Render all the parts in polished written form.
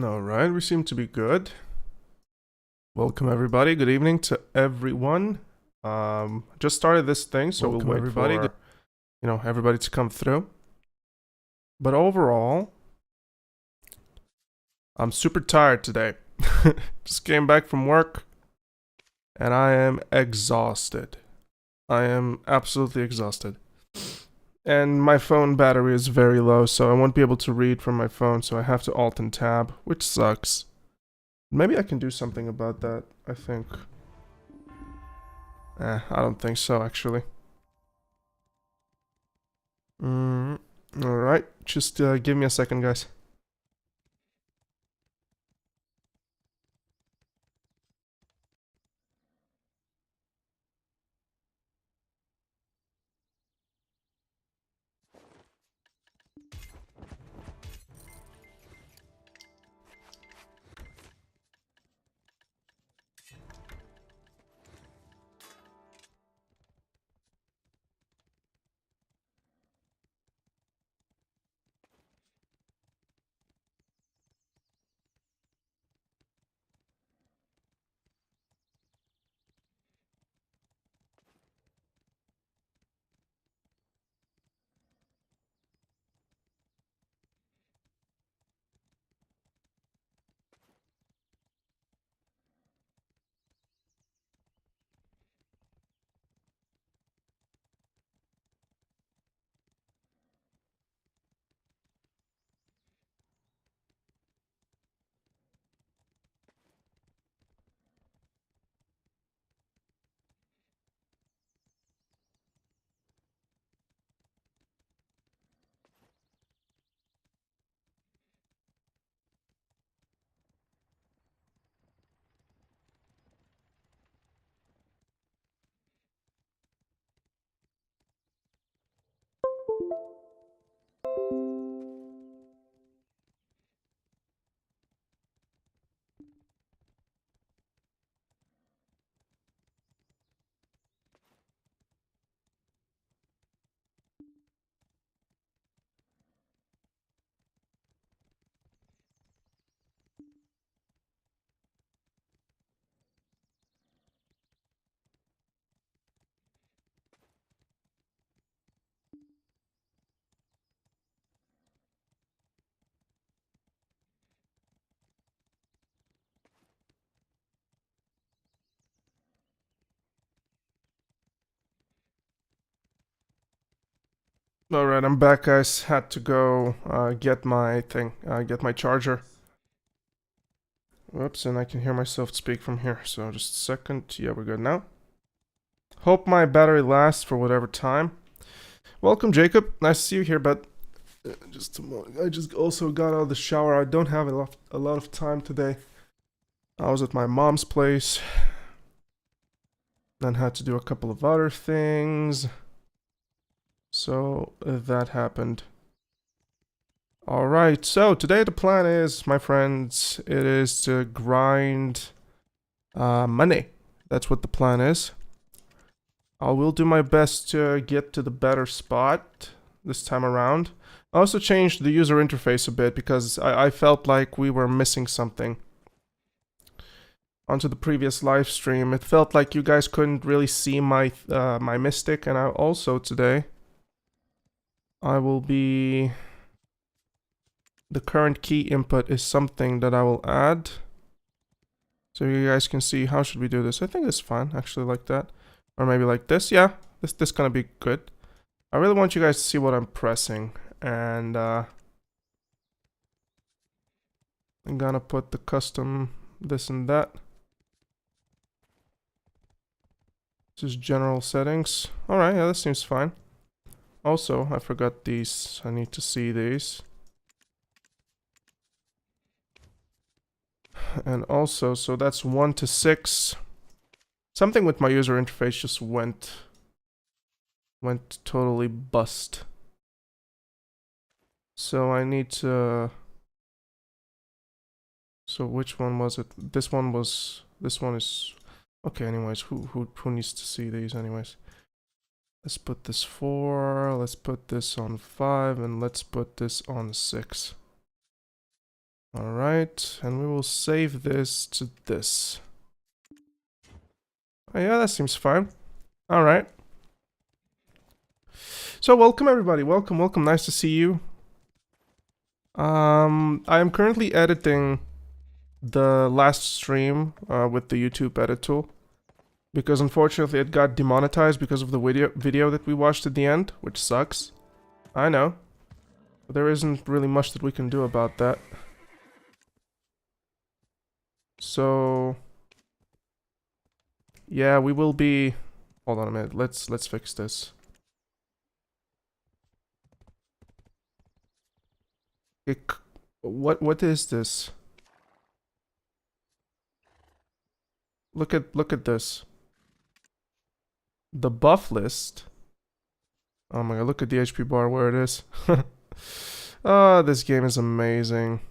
All right, we seem to be good. Welcome everybody. Good evening to everyone. Just started this thing, so Welcome, we'll wait everybody. for everybody to come through. But overall, I'm super tired today. Just came back from work, and I am exhausted. I am absolutely exhausted. And my phone battery is very low, so I won't be able to read from my phone, so I have to alt and tab, which sucks. Maybe I can do something about that, I think. I don't think so, actually. Alright, just give me a second, guys. Alright, I'm back, guys. Had to go get my thing, get my charger. Whoops, and I can hear myself speak from here, so just a second. Yeah, we're good now. Hope my battery lasts for whatever time. Welcome, Jacob. Nice to see you here, but just a moment. I just also got out of the shower. I don't have a lot of time today. I was at my mom's place, then had to do a couple of other things. So that happened. Alright, so today the plan is, my friends, it is to grind money. That's what the plan is. I will do my best to get to the better spot this time around. I also changed the user interface a bit because I felt like we were missing something. Onto the previous live stream, it felt like you guys couldn't really see my my mystic, and I also today I will be... The current key input is something that I will add. So you guys can see how should we do this. I think it's fine, actually, like that. Or maybe like this. Yeah, this gonna be good. I really want you guys to see what I'm pressing. And I'm gonna put the custom this and that. This is general settings. Alright, yeah, that seems fine. Also, I forgot these. I need to see these. And also, so that's 1 to 6. Something with my user interface just went totally bust. So I need to... So which one was it? This one is... Okay, anyways, who needs to see these anyways? Let's put this 4, let's put this on 5, and let's put this on 6. Alright, and we will save this to this. Oh, yeah, that seems fine. Alright. So welcome everybody, welcome, nice to see you. I am currently editing the last stream with the YouTube edit tool. Because unfortunately it got demonetized because of the video that we watched at the end, which sucks. I know. But there isn't really much that we can do about that. So yeah, we will be... Hold on a minute, let's fix this. What is this? Look at this. The buff list. Oh my god, look at the HP bar where it is. Oh, this game is amazing.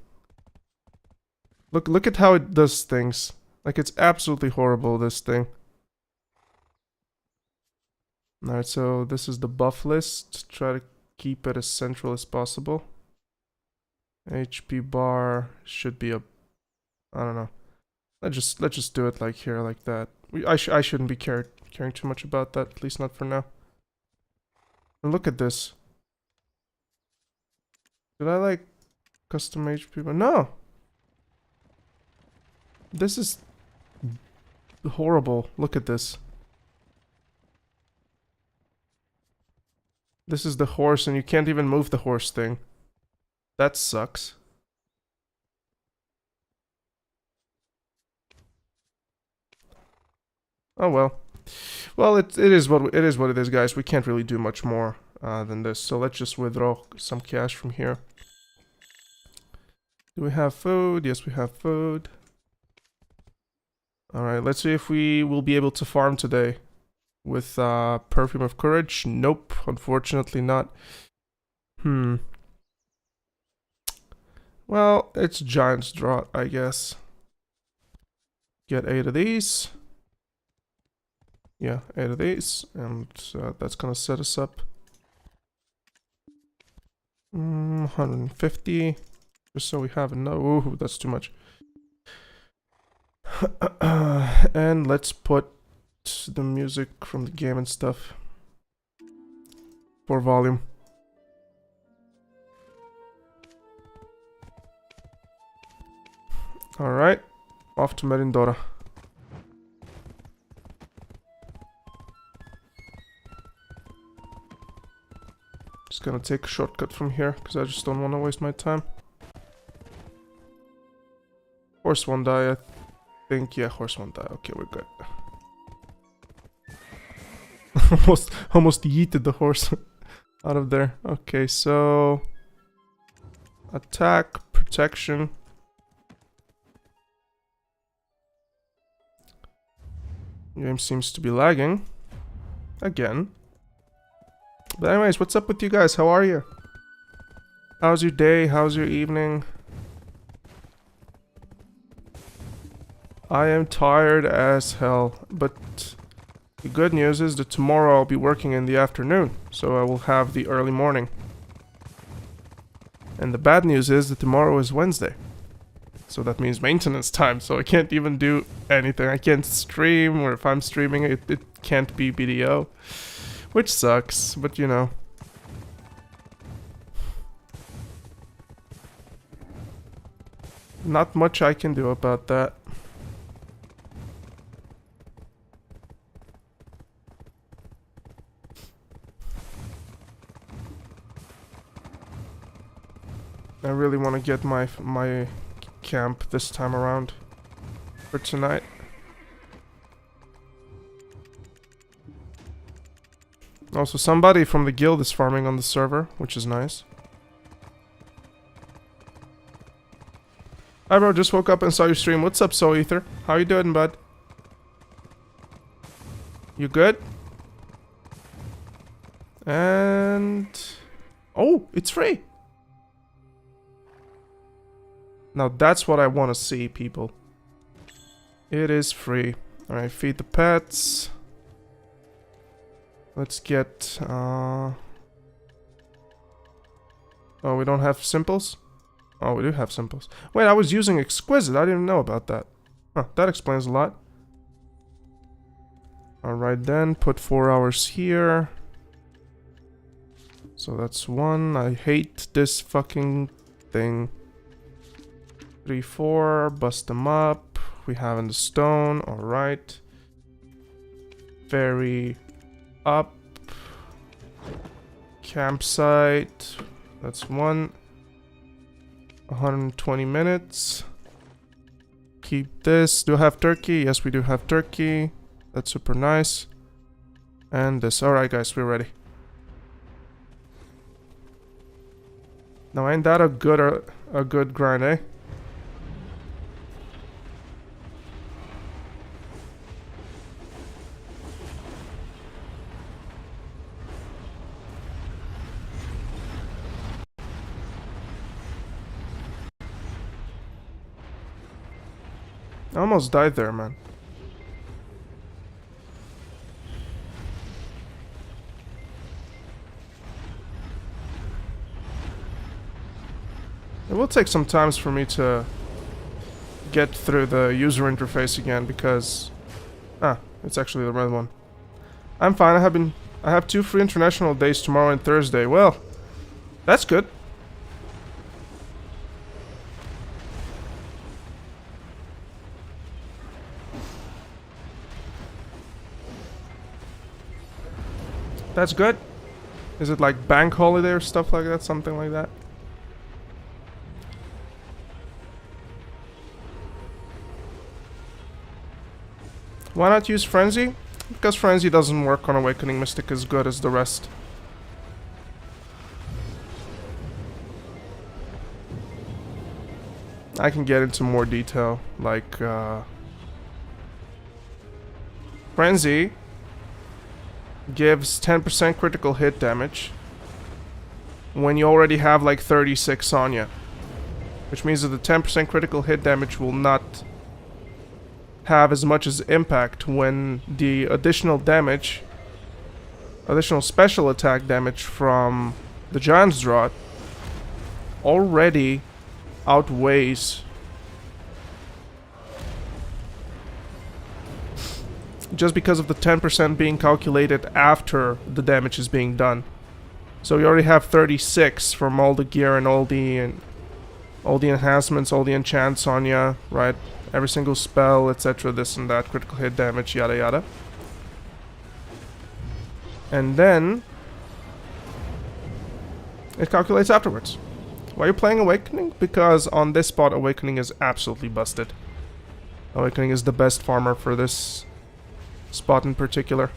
Look at how it does things. Like, it's absolutely horrible, this thing. Alright, so this is the buff list. Try to keep it as central as possible. HP bar should be a... I don't know. Let's just do it like here, like that. I shouldn't be caring too much about that, at least not for now. And look at this. Did I like custom HP bar? No! This is horrible. Look at this. This is the horse and you can't even move the horse thing. That sucks. Oh well. Well, it is what it is, guys. We can't really do much more than this. So let's just withdraw some cash from here. Do we have food? Yes, we have food. Alright, let's see if we will be able to farm today. With Perfume of Courage? Nope, unfortunately not. Well, it's Giant's Draught, I guess. Get 8 of these. Yeah, 8 of these. And that's gonna set us up. 150. Just so we have enough. Ooh, that's too much. And let's put the music from the game and stuff. For volume. Alright, off to Merindora. Just gonna take a shortcut from here, because I just don't want to waste my time. Horse won't die, I think. Yeah, horse won't die. Okay, we're good. almost yeeted the horse out of there. Okay, so... Attack, protection... Game seems to be lagging. Again. But anyways, what's up with you guys? How are you? How's your day? How's your evening? I am tired as hell. But the good news is that tomorrow I'll be working in the afternoon. So I will have the early morning. And the bad news is that tomorrow is Wednesday. So that means maintenance time, so I can't even do anything. I can't stream, or if I'm streaming it can't be BDO. Which sucks, but you know. Not much I can do about that. I really want to get my camp this time around for tonight. Also, somebody from the guild is farming on the server, which is nice. Hi bro, just woke up and saw your stream. What's up, Soul Ether? How you doing, bud? You good? And... Oh, it's free! Now that's what I want to see, people. It is free. Alright, feed the pets. Let's get... Oh, we don't have simples? Oh, we do have simples. Wait, I was using exquisite. I didn't even know about that. Huh, that explains a lot. Alright then, put 4 hours here. So that's 1. I hate this fucking thing. 3, 4, bust them up. We have in the stone, alright. Ferry up. Campsite. That's 1. 120 minutes. Keep this. Do I have turkey? Yes, we do have turkey. That's super nice. And this. Alright guys, we're ready. Now ain't that a good grind, eh? I almost died there, man. It will take some time for me to get through the user interface again because... Ah, it's actually the red one. I'm fine, I have 2 free international days tomorrow and Thursday. Well, that's good. That's good. Is it like bank holiday or stuff like that? Something like that? Why not use Frenzy? Because Frenzy doesn't work on Awakening Mystic as good as the rest. I can get into more detail, like, Frenzy gives 10% critical hit damage when you already have like 36 on you. Which means that the 10% critical hit damage will not have as much as impact when the additional damage, additional special attack damage from the Giant's Draught already outweighs just because of the 10% being calculated after the damage is being done. So you already have 36 from all the gear and all the enhancements, all the enchants on ya, right? Every single spell, etc., this and that, critical hit damage, yada yada. And then it calculates afterwards. Why are you playing Awakening? Because on this spot, Awakening is absolutely busted. Awakening is the best farmer for this spot in particular.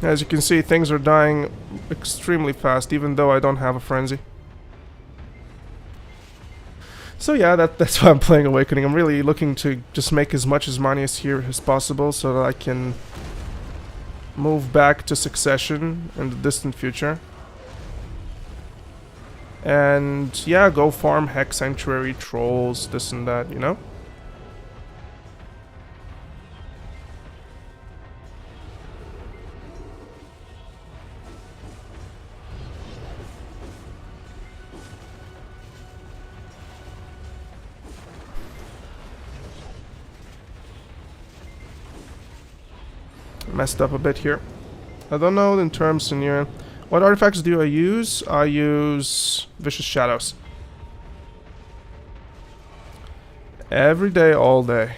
As you can see, things are dying extremely fast, even though I don't have a frenzy. So yeah, that's why I'm playing Awakening. I'm really looking to just make as much as money as here as possible so that I can move back to Succession in the distant future. And yeah, go farm Hex Sanctuary, Trolls, this and that, you know? Messed up a bit here. I don't know in terms in here. What artifacts do I use? I use Vicious Shadows. Every day, all day.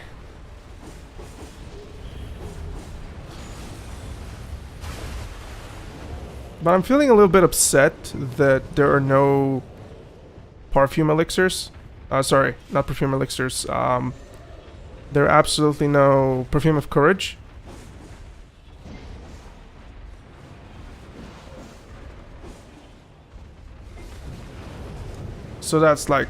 But I'm feeling a little bit upset that there are no perfume elixirs. Sorry, not perfume elixirs. There are absolutely no perfume of courage. So that's like,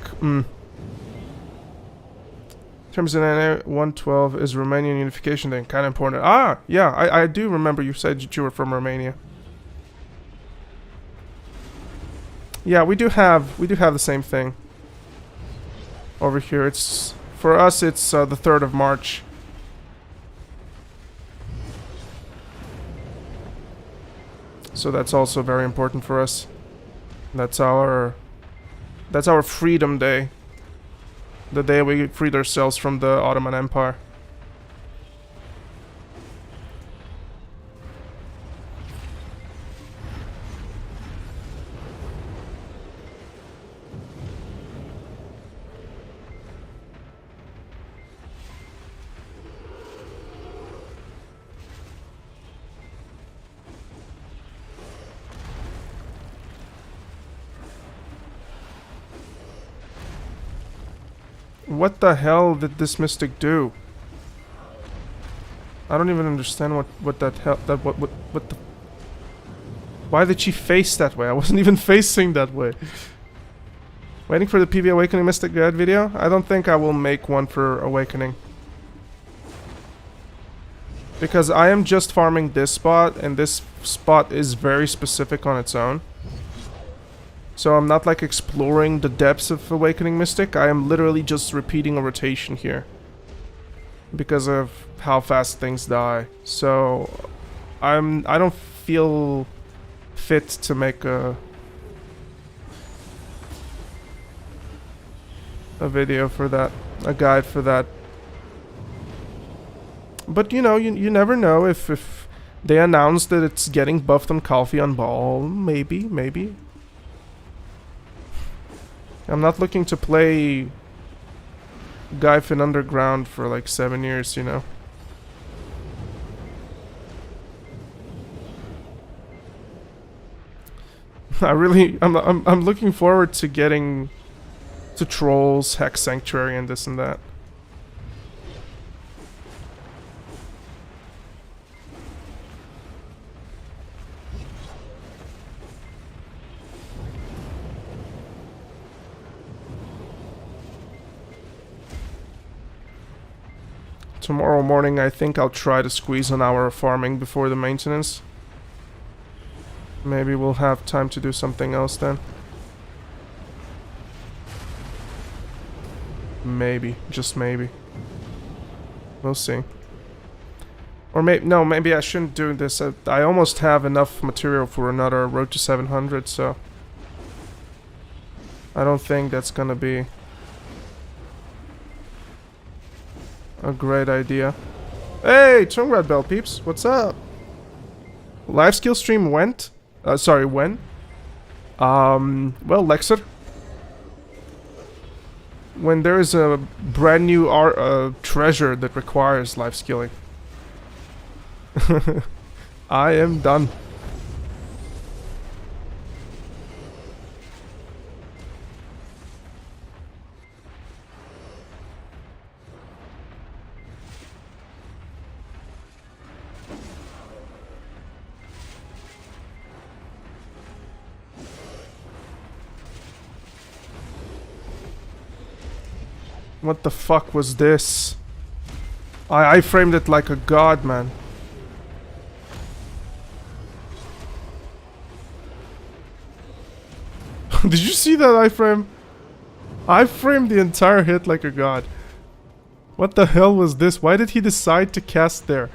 Terms in 112 is Romanian Unification Day, kind of important. Ah, yeah, I do remember you said that you were from Romania. Yeah, we do have the same thing over here. It's for us. It's the 3rd of March. So that's also very important for us. That's our freedom day. The day we freed ourselves from the Ottoman Empire. What the hell did this mystic do? I don't even understand what that hell that what the. Why did she face that way? I wasn't even facing that way. Waiting for the PV Awakening Mystic Guide video? I don't think I will make one for Awakening. Because I am just farming this spot, and this spot is very specific on its own. So I'm not like exploring the depths of Awakening Mystic, I am literally just repeating a rotation here. Because of how fast things die. So I don't feel fit to make a video for that, a guide for that. But you know, you never know if they announce that it's getting buffed on coffee on ball, maybe. I'm not looking to play Gyfin Underground for like 7 years, you know. I'm looking forward to getting to Trolls, Hex Sanctuary, and this and that. Tomorrow morning, I think I'll try to squeeze an hour of farming before the maintenance. Maybe we'll have time to do something else then. Maybe. Just maybe. We'll see. Or maybe I shouldn't do this. I almost have enough material for another Road to 700, so... I don't think that's gonna be a great idea. Hey, Tongue Red Bell peeps, what's up? Live skill stream went? Sorry, when? Well, Lexer. When there is a brand new treasure that requires live skilling. I am done. What the fuck was this? I framed it like a god, man. Did you see that iframe? I framed the entire hit like a god. What the hell was this? Why did he decide to cast there?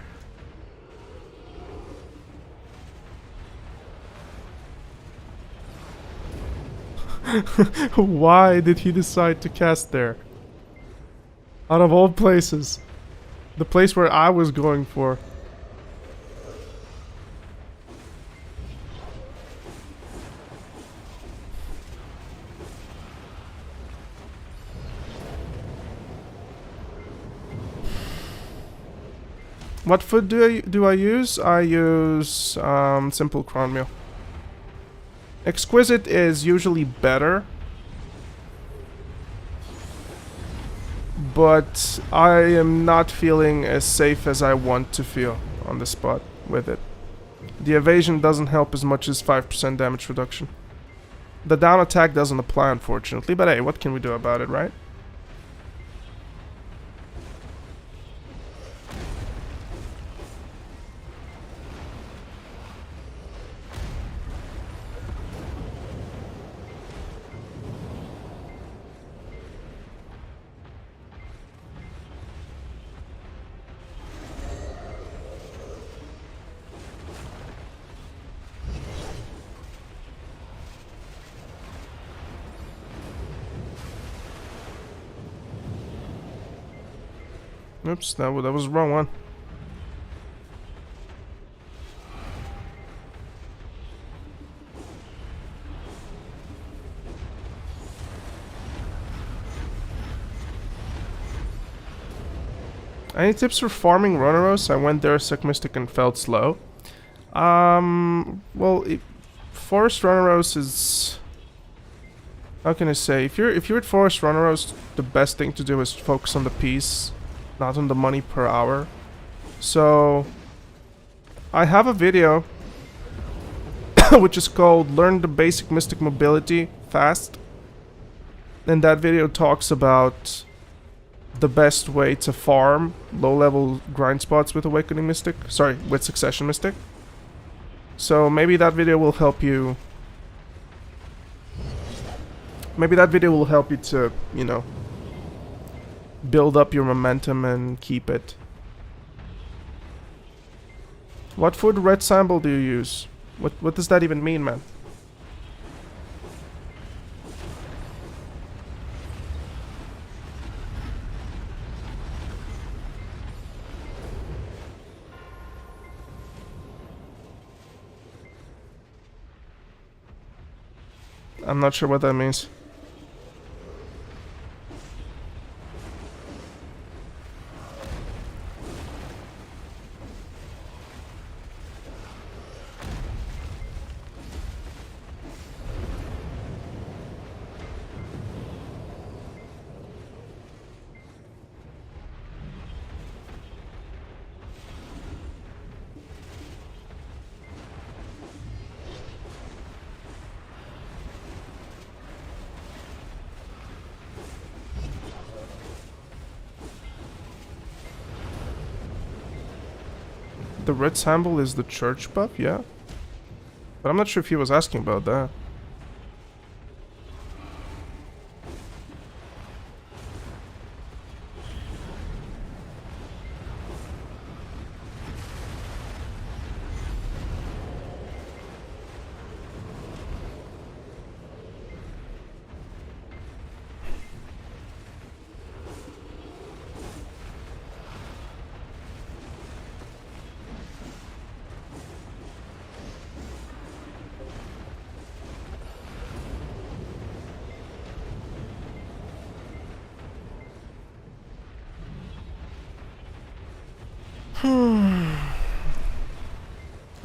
Why did he decide to cast there? Out of all places. The place where I was going for. What food do I use? I use simple cornmeal. Exquisite is usually better. But I am not feeling as safe as I want to feel on the spot with it. The evasion doesn't help as much as 5% damage reduction. The down attack doesn't apply, unfortunately, but hey, what can we do about it, right? Oops, that was the wrong one. Any tips for farming Rhonaros? I went there Sec Mystic and felt slow. Well, Forest Rhonaros is... How can I say? If you're at Forest Rhonaros, the best thing to do is focus on the piece, not on the money per hour. So, I have a video which is called Learn the Basic Mystic Mobility Fast. And that video talks about the best way to farm low-level grind spots with Awakening Mystic. Sorry, with Succession Mystic. So maybe that video will help you... Maybe that video will help you to, you know, build up your momentum and keep it. What food red symbol do you use? What does that even mean, man? I'm not sure what that means. The red symbol is the church buff, yeah. But I'm not sure if he was asking about that.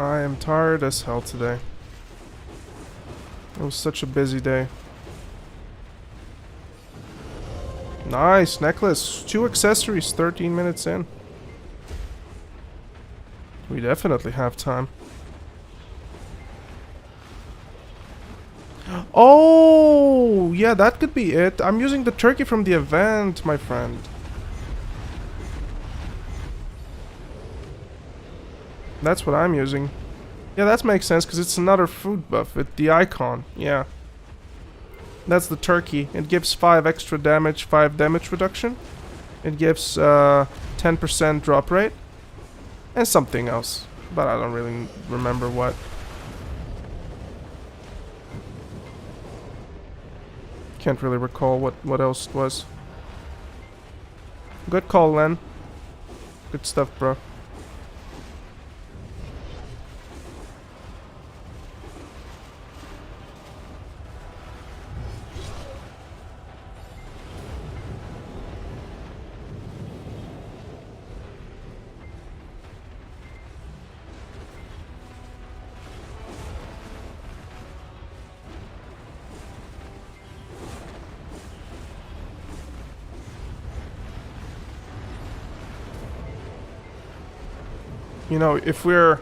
I am tired as hell today. It was such a busy day. Nice necklace. 2 accessories, 13 minutes in. We definitely have time. Oh, yeah, that could be it. I'm using the turkey from the event, my friend. That's what I'm using. Yeah, that makes sense because it's another food buff with the icon. Yeah. That's the turkey. It gives 5 extra damage, 5 damage reduction. It gives 10% drop rate. And something else. But I don't really remember what. Can't really recall what else it was. Good call, Len. Good stuff, bro. You know, if we're...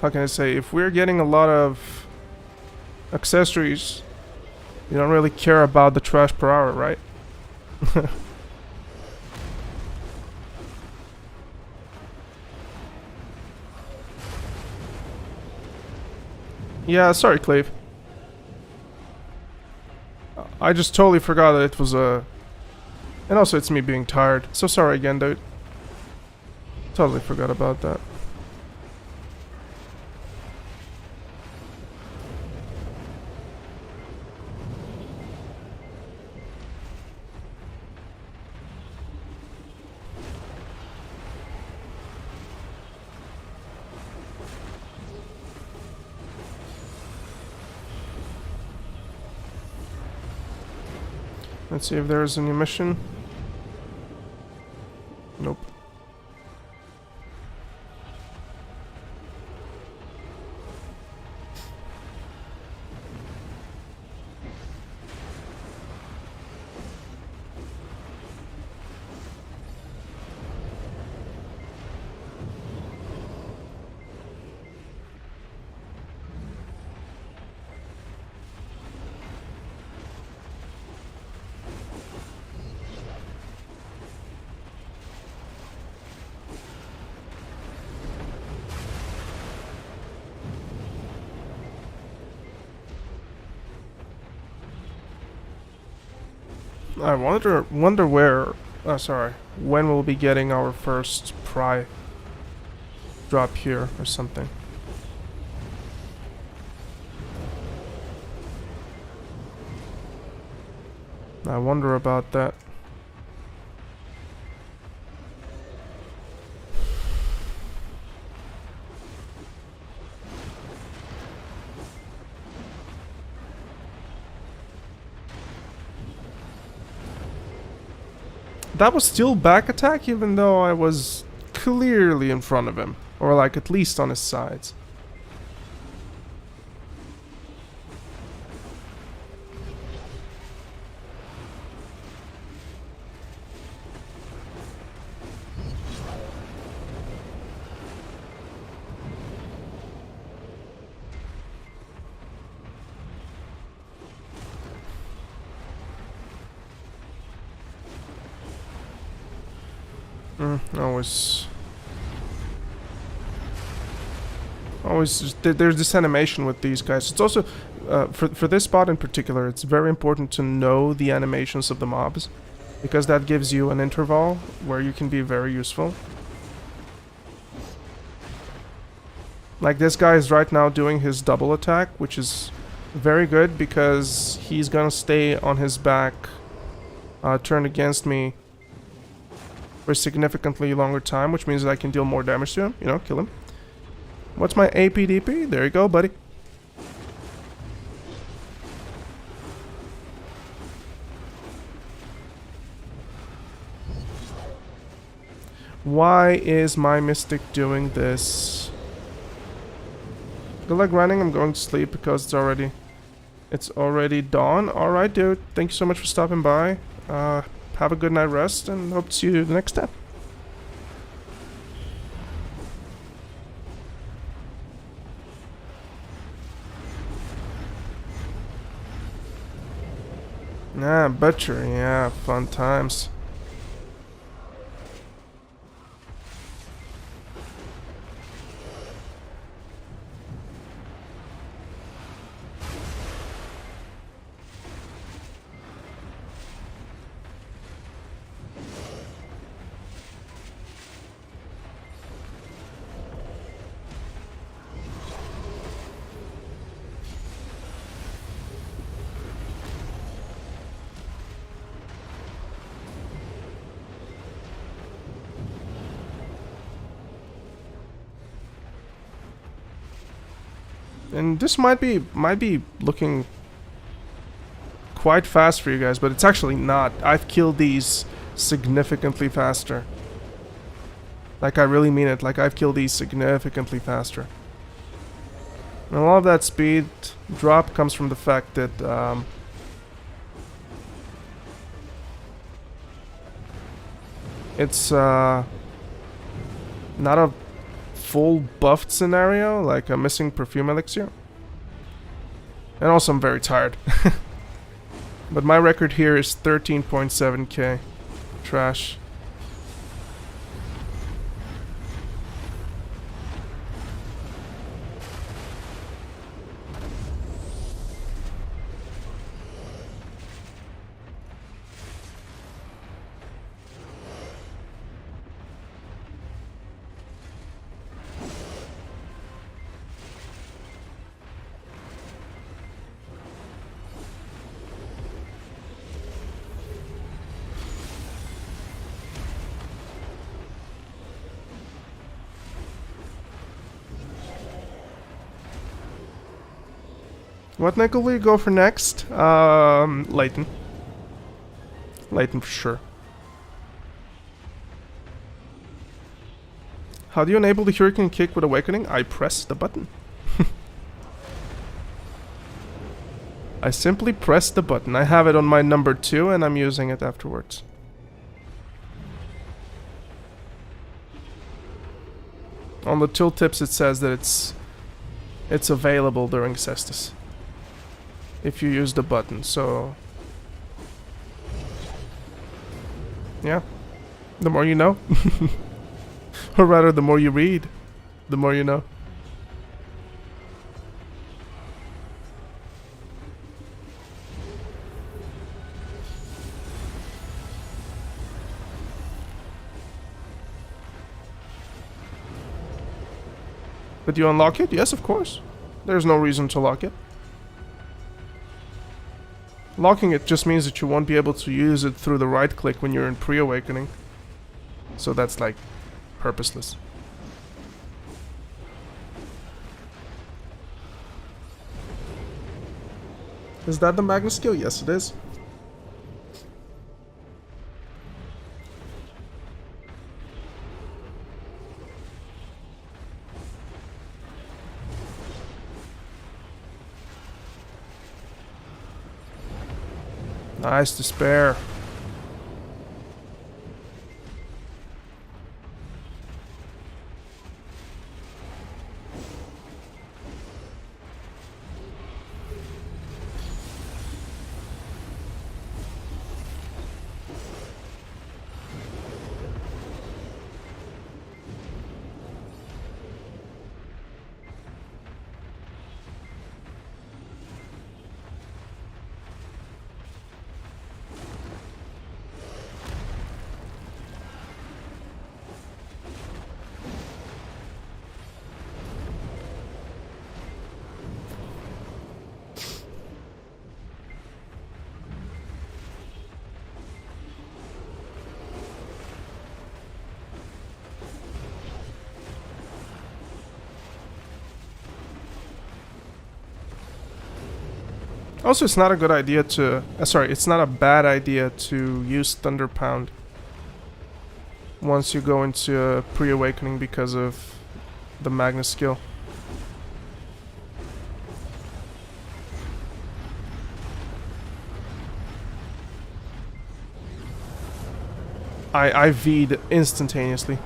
How can I say? If we're getting a lot of accessories, you don't really care about the trash per hour, right? Yeah, sorry, Clave. I just totally forgot that it was a... And also it's me being tired. So sorry again, dude. Totally forgot about that. Let's see if there's any mission. Nope. I wonder where. Sorry, when we'll be getting our first pry drop here or something. I wonder about that. That was still back attack, even though I was clearly in front of him. Or like at least on his sides. There's this animation with these guys. It's also for this spot in particular, it's very important to know the animations of the mobs, because that gives you an interval where you can be very useful. Like this guy is right now doing his double attack, which is very good because he's gonna stay on his back, turned against me for a significantly longer time, which means that I can deal more damage to him, you know, kill him. What's my APDP? There you go, buddy. Why is my Mystic doing this? Good luck running. I'm going to sleep because it's already dawn. Alright, dude. Thank you so much for stopping by. Have a good night rest and hope to see you the next time. Ah, butcher, yeah, fun times. And this might be looking quite fast for you guys, but it's actually not. I've killed these significantly faster. Like, I really mean it. Like, I've killed these significantly faster. And a lot of that speed drop comes from the fact that it's not a full buffed scenario, like a missing perfume elixir. And also I'm very tired. But my record here is 13.7k. Trash. What nickel will you go for next? Leighton. Leighton for sure. How do you enable the Hurricane Kick with Awakening? I press the button. I simply press the button. I have it on my number 2 and I'm using it afterwards. On the tooltips it says that it's available during Cestus. If you use the button, so... yeah. The more you know. Or rather, the more you read, the more you know. But you unlock it? Yes, of course. There's no reason to lock it. Locking it just means that you won't be able to use it through the right click when you're in pre-awakening. So that's like purposeless. Is that the Magnus skill? Yes, it is. Nice despair. Also, it's not a good idea to... sorry, it's not a bad idea to use Thunder Pound once you go into pre-awakening because of the Magnus skill. I V'd instantaneously.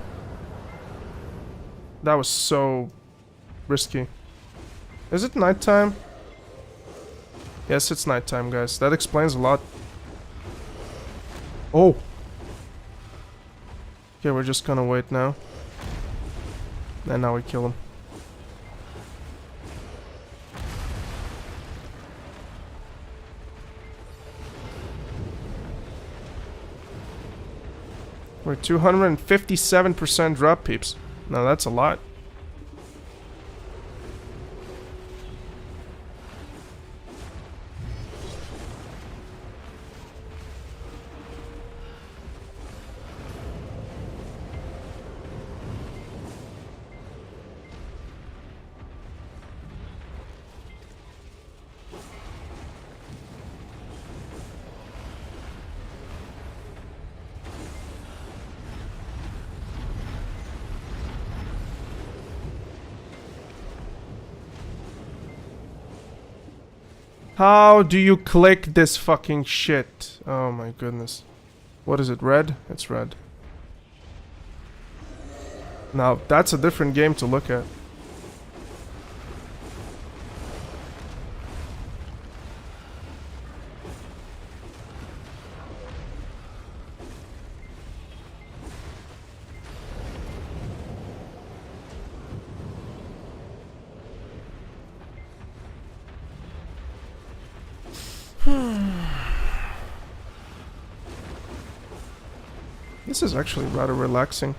That was so risky. Is it nighttime? Yes, it's nighttime, guys. That explains a lot. Oh! Okay, we're just gonna wait now. And now we kill him. We're 257% drop, peeps. Now that's a lot. How do you click this fucking shit? Oh my goodness. What is it, red? It's red. Now, that's a different game to look at. This is actually rather relaxing.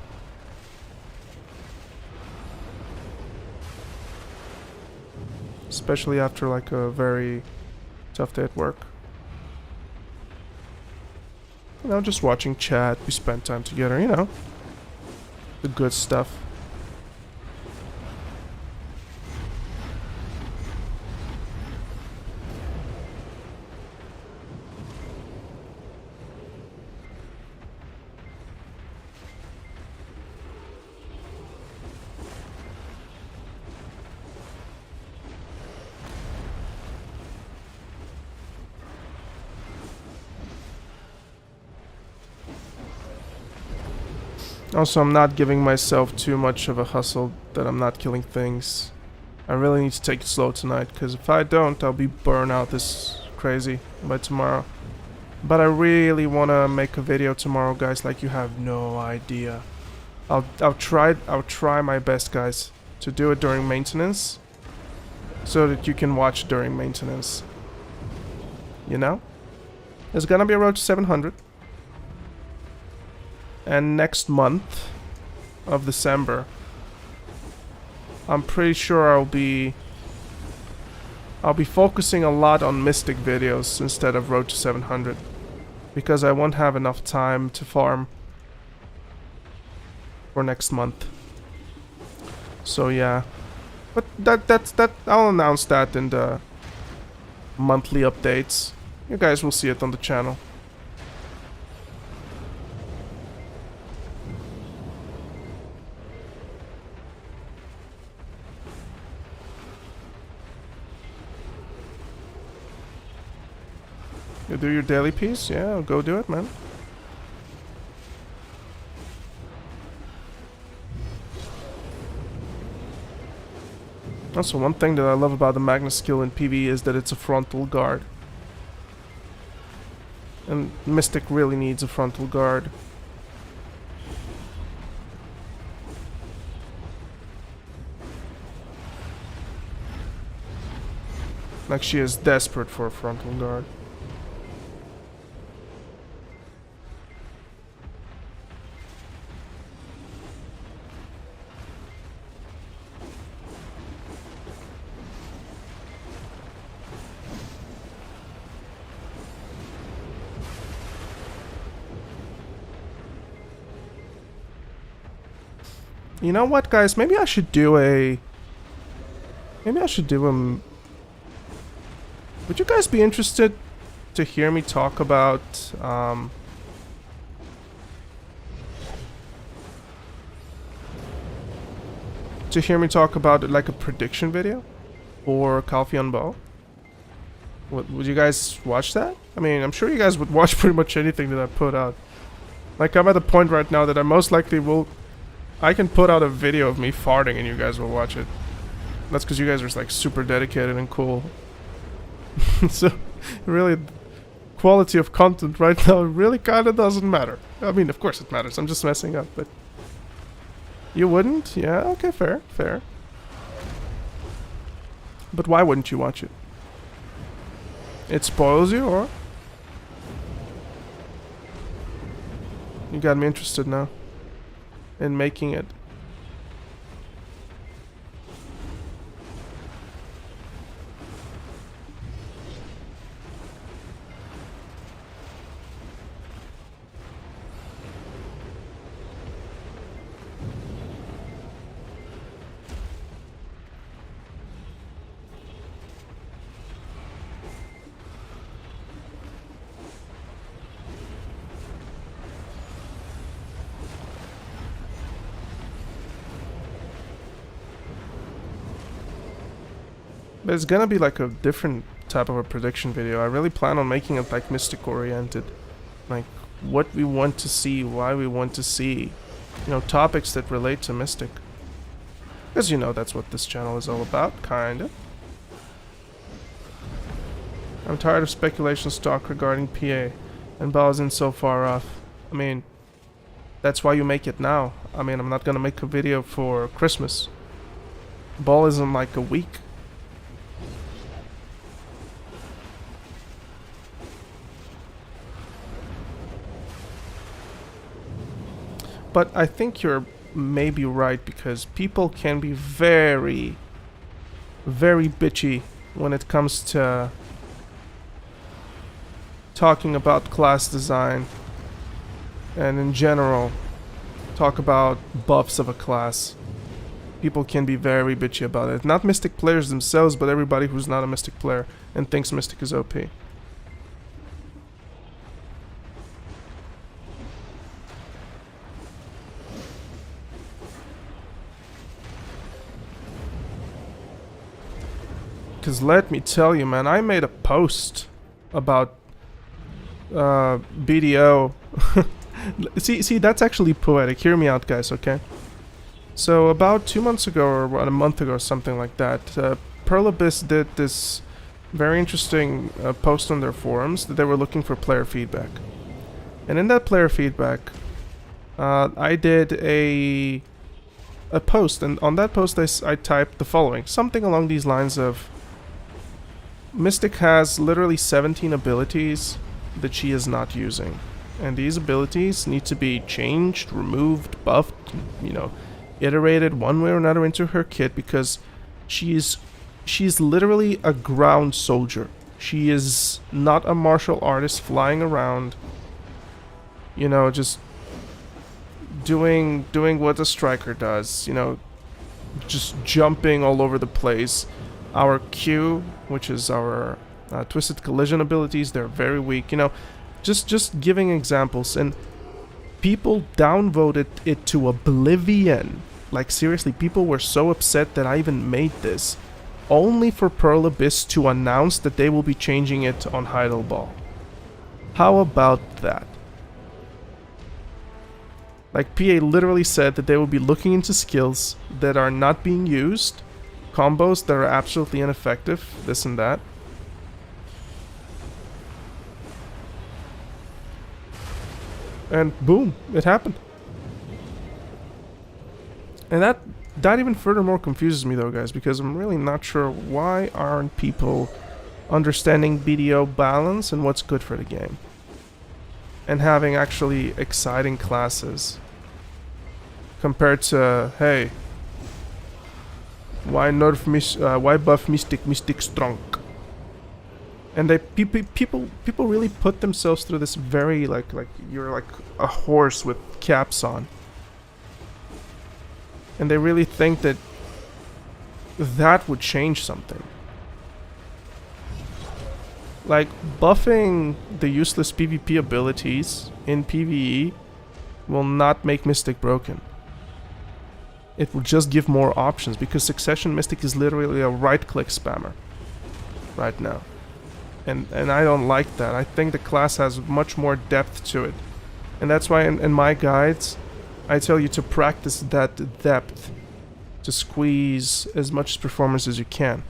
Especially after like a very tough day at work. You know, just watching chat, we spend time together, you know. The good stuff. Also, I'm not giving myself too much of a hustle that I'm not killing things. I really need to take it slow tonight, because if I don't, I'll be burned out this crazy by tomorrow. But I really want to make a video tomorrow, guys, like you have no idea. I'll try my best, guys, to do it during maintenance, so that you can watch during maintenance. You know? There's gonna be a road to 700. And next month of December, I'm pretty sure I'll be focusing a lot on Mystic videos instead of Road to 700, because I won't have enough time to farm for next month. So yeah, but that's I'll announce that in the monthly updates. You guys will see it on the channel. You do your daily piece? Yeah, go do it, man. Also, one thing that I love about the Magnus skill in PvE is that it's a frontal guard. And Mystic really needs a frontal guard. Like, she is desperate for a frontal guard. You know what, guys? Maybe I should do a... Would you guys be interested to hear me talk about, like a prediction video for Calpheon Bow? Would you guys watch that? I mean, I'm sure you guys would watch pretty much anything that I put out. Like, I'm at the point right now that I most likely will... I can put out a video of me farting and you guys will watch it. That's because you guys are like super dedicated and cool. So, really, quality of content right now really kind of doesn't matter. I mean, of course it matters. I'm just messing up, but... You wouldn't? Yeah, okay, fair, fair. But why wouldn't you watch it? It spoils you, or? You got me interested now in making it. But it's gonna be like a different type of a prediction video. I really plan on making it like Mystic oriented. Like what we want to see, why we want to see. You know, topics that relate to Mystic. Because you know that's what this channel is all about, kinda. I'm tired of speculation stock regarding PA, and Ball isn't so far off. I mean, that's why you make it now. I mean, I'm not gonna make a video for Christmas. Ball is in like a week. But I think you're maybe right, because people can be very, very bitchy when it comes to talking about class design and in general talk about buffs of a class. People can be very bitchy about it. Not Mystic players themselves, but everybody who's not a Mystic player and thinks Mystic is OP. Because let me tell you, man, I made a post about BDO See, that's actually poetic. Hear me out, guys, okay? So about 2 months ago, or what, a month ago, something like that, Pearl Abyss did this very interesting post on their forums that they were looking for player feedback. And in that player feedback, I did a post, and on that post I typed the following. Something along these lines of, Mystic has literally 17 abilities that she is not using. And these abilities need to be changed, removed, buffed, you know, iterated one way or another into her kit, because she's literally a ground soldier. She is not a martial artist flying around, you know, just doing what a striker does, you know, just jumping all over the place. Our Q, which is our twisted collision abilities, they're very weak, you know, just giving examples. And people downvoted it to oblivion. Like, seriously, people were so upset that I even made this, only for Pearl Abyss to announce that they will be changing it on Heidelball. How about that? Like, PA literally said that they will be looking into skills that are not being used, combos that are absolutely ineffective, this and that. And boom, it happened. And that even furthermore confuses me though, guys, because I'm really not sure why aren't people understanding BDO balance and what's good for the game. And having actually exciting classes. Compared to, hey, why buff Mystic strong? And people really put themselves through this very like you're like a horse with caps on. And they really think that that would change something. Like, buffing the useless PvP abilities in PvE will not make Mystic broken. It will just give more options, because Succession Mystic is literally a right-click spammer right now. And I don't like that. I think the class has much more depth to it. And that's why in my guides, I tell you to practice that depth, to squeeze as much performance as you can.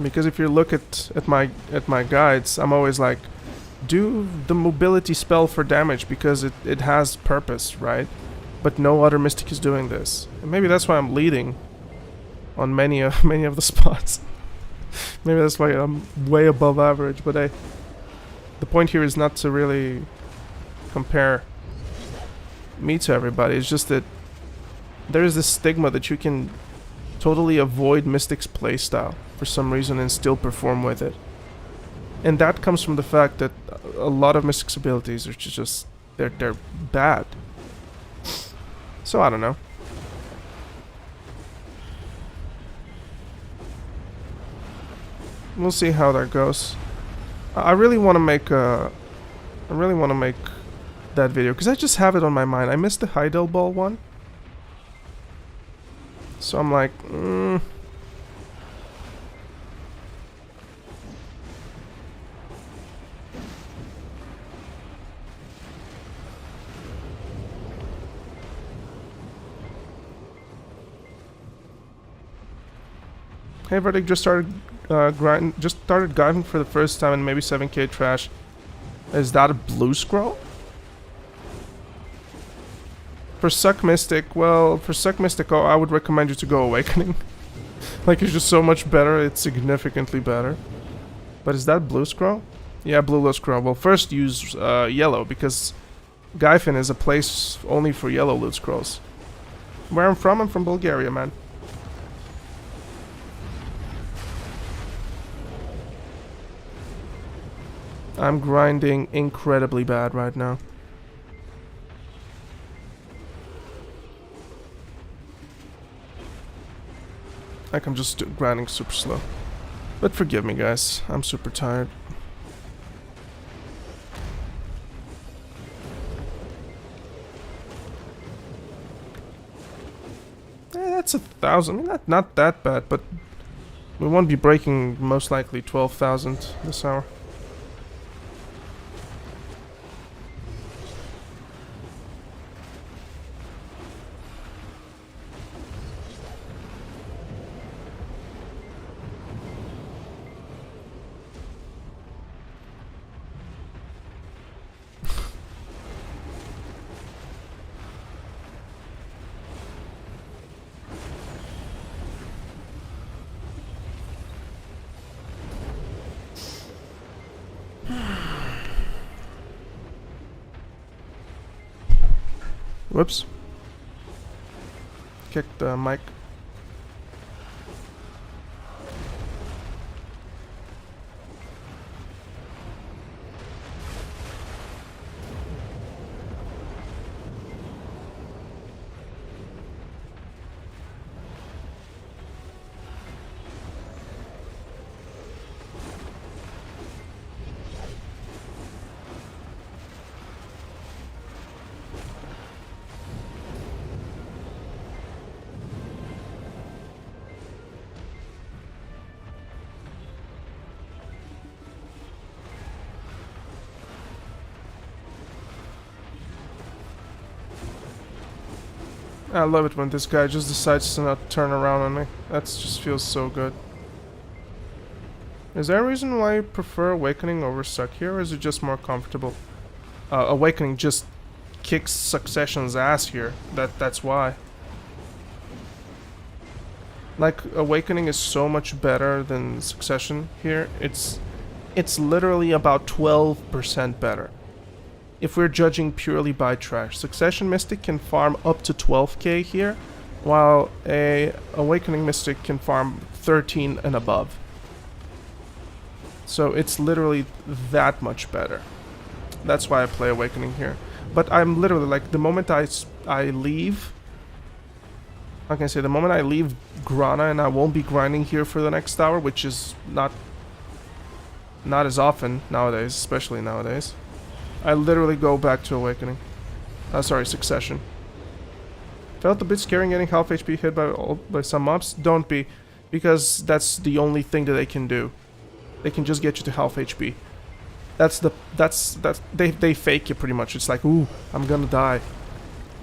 Because if you look at my guides, I'm always like, do the mobility spell for damage, because it has purpose, right? But no other Mystic is doing this. And maybe that's why I'm leading on many of the spots. Maybe that's why I'm way above average, but the point here is not to really compare me to everybody. It's just that there is this stigma that you can totally avoid Mystic's playstyle for some reason and still perform with it. And that comes from the fact that a lot of Mystic's abilities are just they're bad. So I don't know. We'll see how that goes. I really want to make that video because I just have it on my mind. I missed the Heidelball one, so I'm like, Hey Verdict, just started Gyfin for the first time in maybe 7k trash. Is that a blue scroll? For Suck Mystic, well, oh, I would recommend you to go Awakening. Like, it's just so much better, it's significantly better. But is that blue scroll? Yeah, blue scroll. Well, first use yellow, because Gyfin is a place only for yellow loot scrolls. Where I'm from Bulgaria, man. I'm grinding incredibly bad right now. Like, I'm just grinding super slow. But forgive me, guys. I'm super tired. That's 1,000. I mean, not that bad, but we won't be breaking most likely 12,000 this hour. Whoops. Kicked the mic. I love it when this guy just decides to not turn around on me. That just feels so good. Is there a reason why you prefer Awakening over Suck here, or is it just more comfortable? Awakening just kicks Succession's ass here. That's why. Like, Awakening is so much better than Succession here. It's literally about 12% better. If we're judging purely by trash. Succession Mystic can farm up to 12k here, while a Awakening Mystic can farm 13 and above. So it's literally that much better. That's why I play Awakening here. But I'm literally, like, the moment I leave... How can I say? The moment I leave Grana and I won't be grinding here for the next hour, which is not as often nowadays, especially nowadays. I literally go back to Awakening. Sorry, Succession. Felt a bit scary getting half HP hit by some mobs. Don't be, because that's the only thing that they can do. They can just get you to half HP. They fake you pretty much. It's like, ooh, I'm gonna die,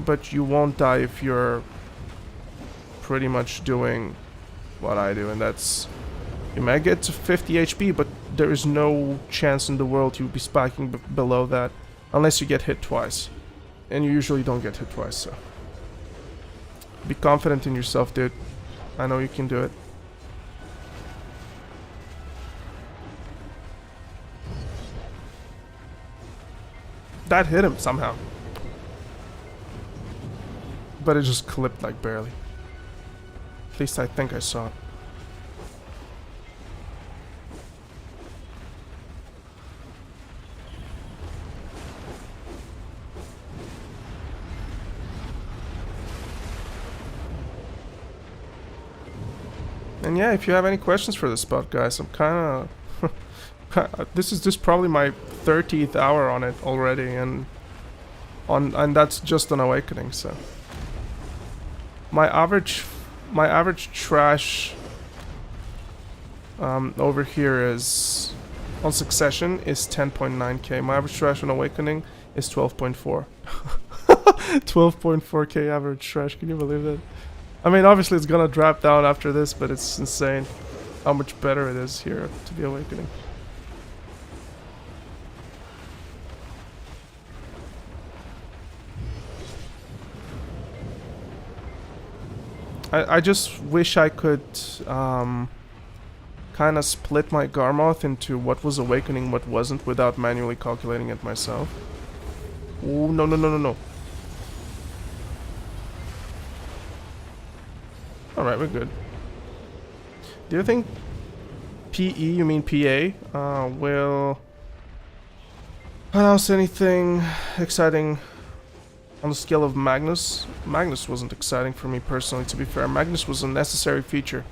but you won't die if you're pretty much doing what I do, and that's you might get to 50 HP, but there is no chance in the world you'll be spiking below that unless you get hit twice, and you usually don't get hit twice. So be confident in yourself, dude. I know you can do it. That hit him somehow, but it just clipped like barely. At least I think I saw it. And yeah, if you have any questions for this spot, guys, I'm kind of... this is just probably my 30th hour on it already, and that's just an Awakening, so... My average trash over here is... On Succession is 10.9k. My average trash on Awakening is 12.4. 12.4k average trash, can you believe that? I mean, obviously it's gonna drop down after this, but it's insane how much better it is here to the Awakening. I just wish I could kind of split my Garmoth into what was Awakening, what wasn't, without manually calculating it myself. Oh, no, no, no, no, no. Alright, we're good. Do you think PE, you mean PA, will announce anything exciting on the scale of Magnus? Magnus wasn't exciting for me personally, to be fair. Magnus was a necessary feature.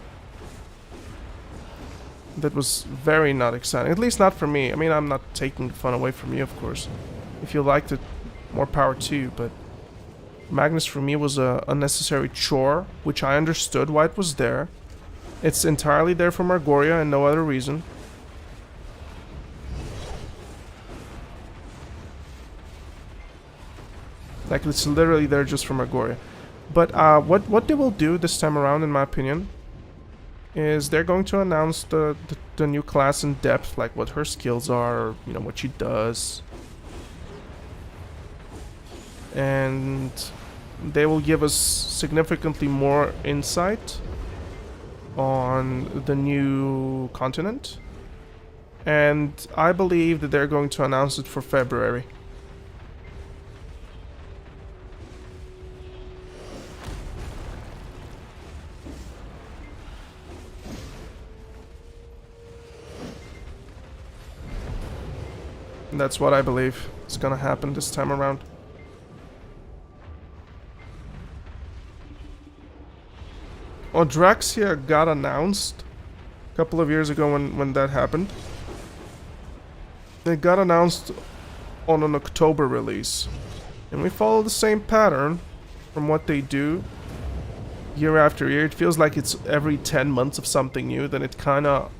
That was very not exciting. At least not for me. I mean, I'm not taking the fun away from you, of course. If you liked it, more power to you, but... Magnus for me was a unnecessary chore, which I understood why it was there. It's entirely there for Margoria and no other reason. Like, it's literally there just for Margoria. But what they will do this time around, in my opinion, is they're going to announce the new class in depth, like what her skills are, you know, what she does. And they will give us significantly more insight on the new continent. And I believe that they're going to announce it for February. That's what I believe is gonna happen this time around. Odraxia got announced a couple of years ago when that happened. It got announced on an October release. And we follow the same pattern from what they do year after year. It feels like it's every 10 months of something new, then it kind of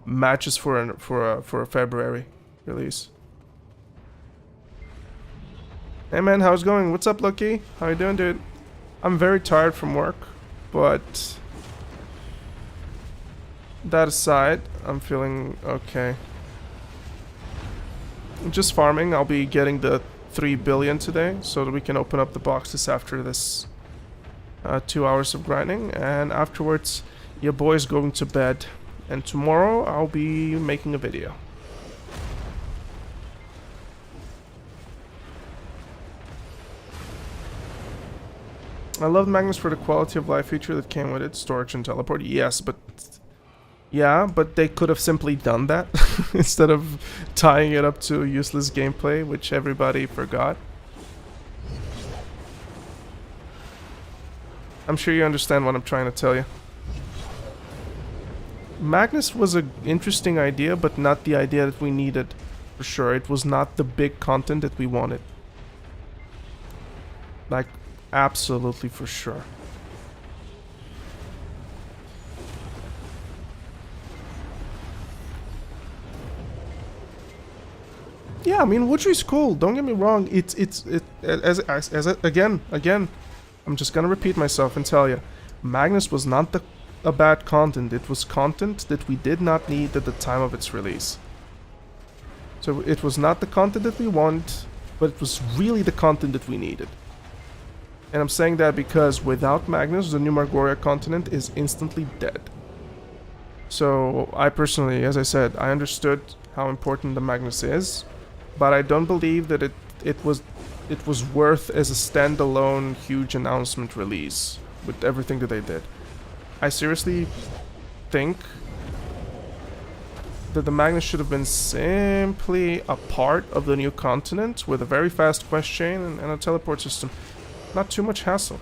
matches for a February release. Hey man, how's it going? What's up, Lucky? How you doing, dude? I'm very tired from work, but that aside, I'm feeling okay. Just farming. I'll be getting the 3 billion today so that we can open up the boxes after this 2 hours of grinding, and afterwards your boy's going to bed, and tomorrow I'll be making a video. I love Magnus for the quality of life feature that came with it, storage and teleport. Yes, but yeah, but they could have simply done that instead of tying it up to useless gameplay, which everybody forgot. I'm sure you understand what I'm trying to tell you. Magnus was an interesting idea, but not the idea that we needed, for sure. It was not the big content that we wanted. Like, absolutely for sure. Yeah, I mean, Woodry's cool. Don't get me wrong. Again, I'm just gonna repeat myself and tell you, Magnus was not a bad content. It was content that we did not need at the time of its release. So it was not the content that we want, but it was really the content that we needed. And I'm saying that because without Magnus, the new Margoria continent is instantly dead. So I personally, as I said, I understood how important the Magnus is, but I don't believe that it was worth as a standalone huge announcement release with everything that they did. I seriously think that the Magnus should have been simply a part of the new continent with a very fast quest chain and a teleport system. Not too much hassle.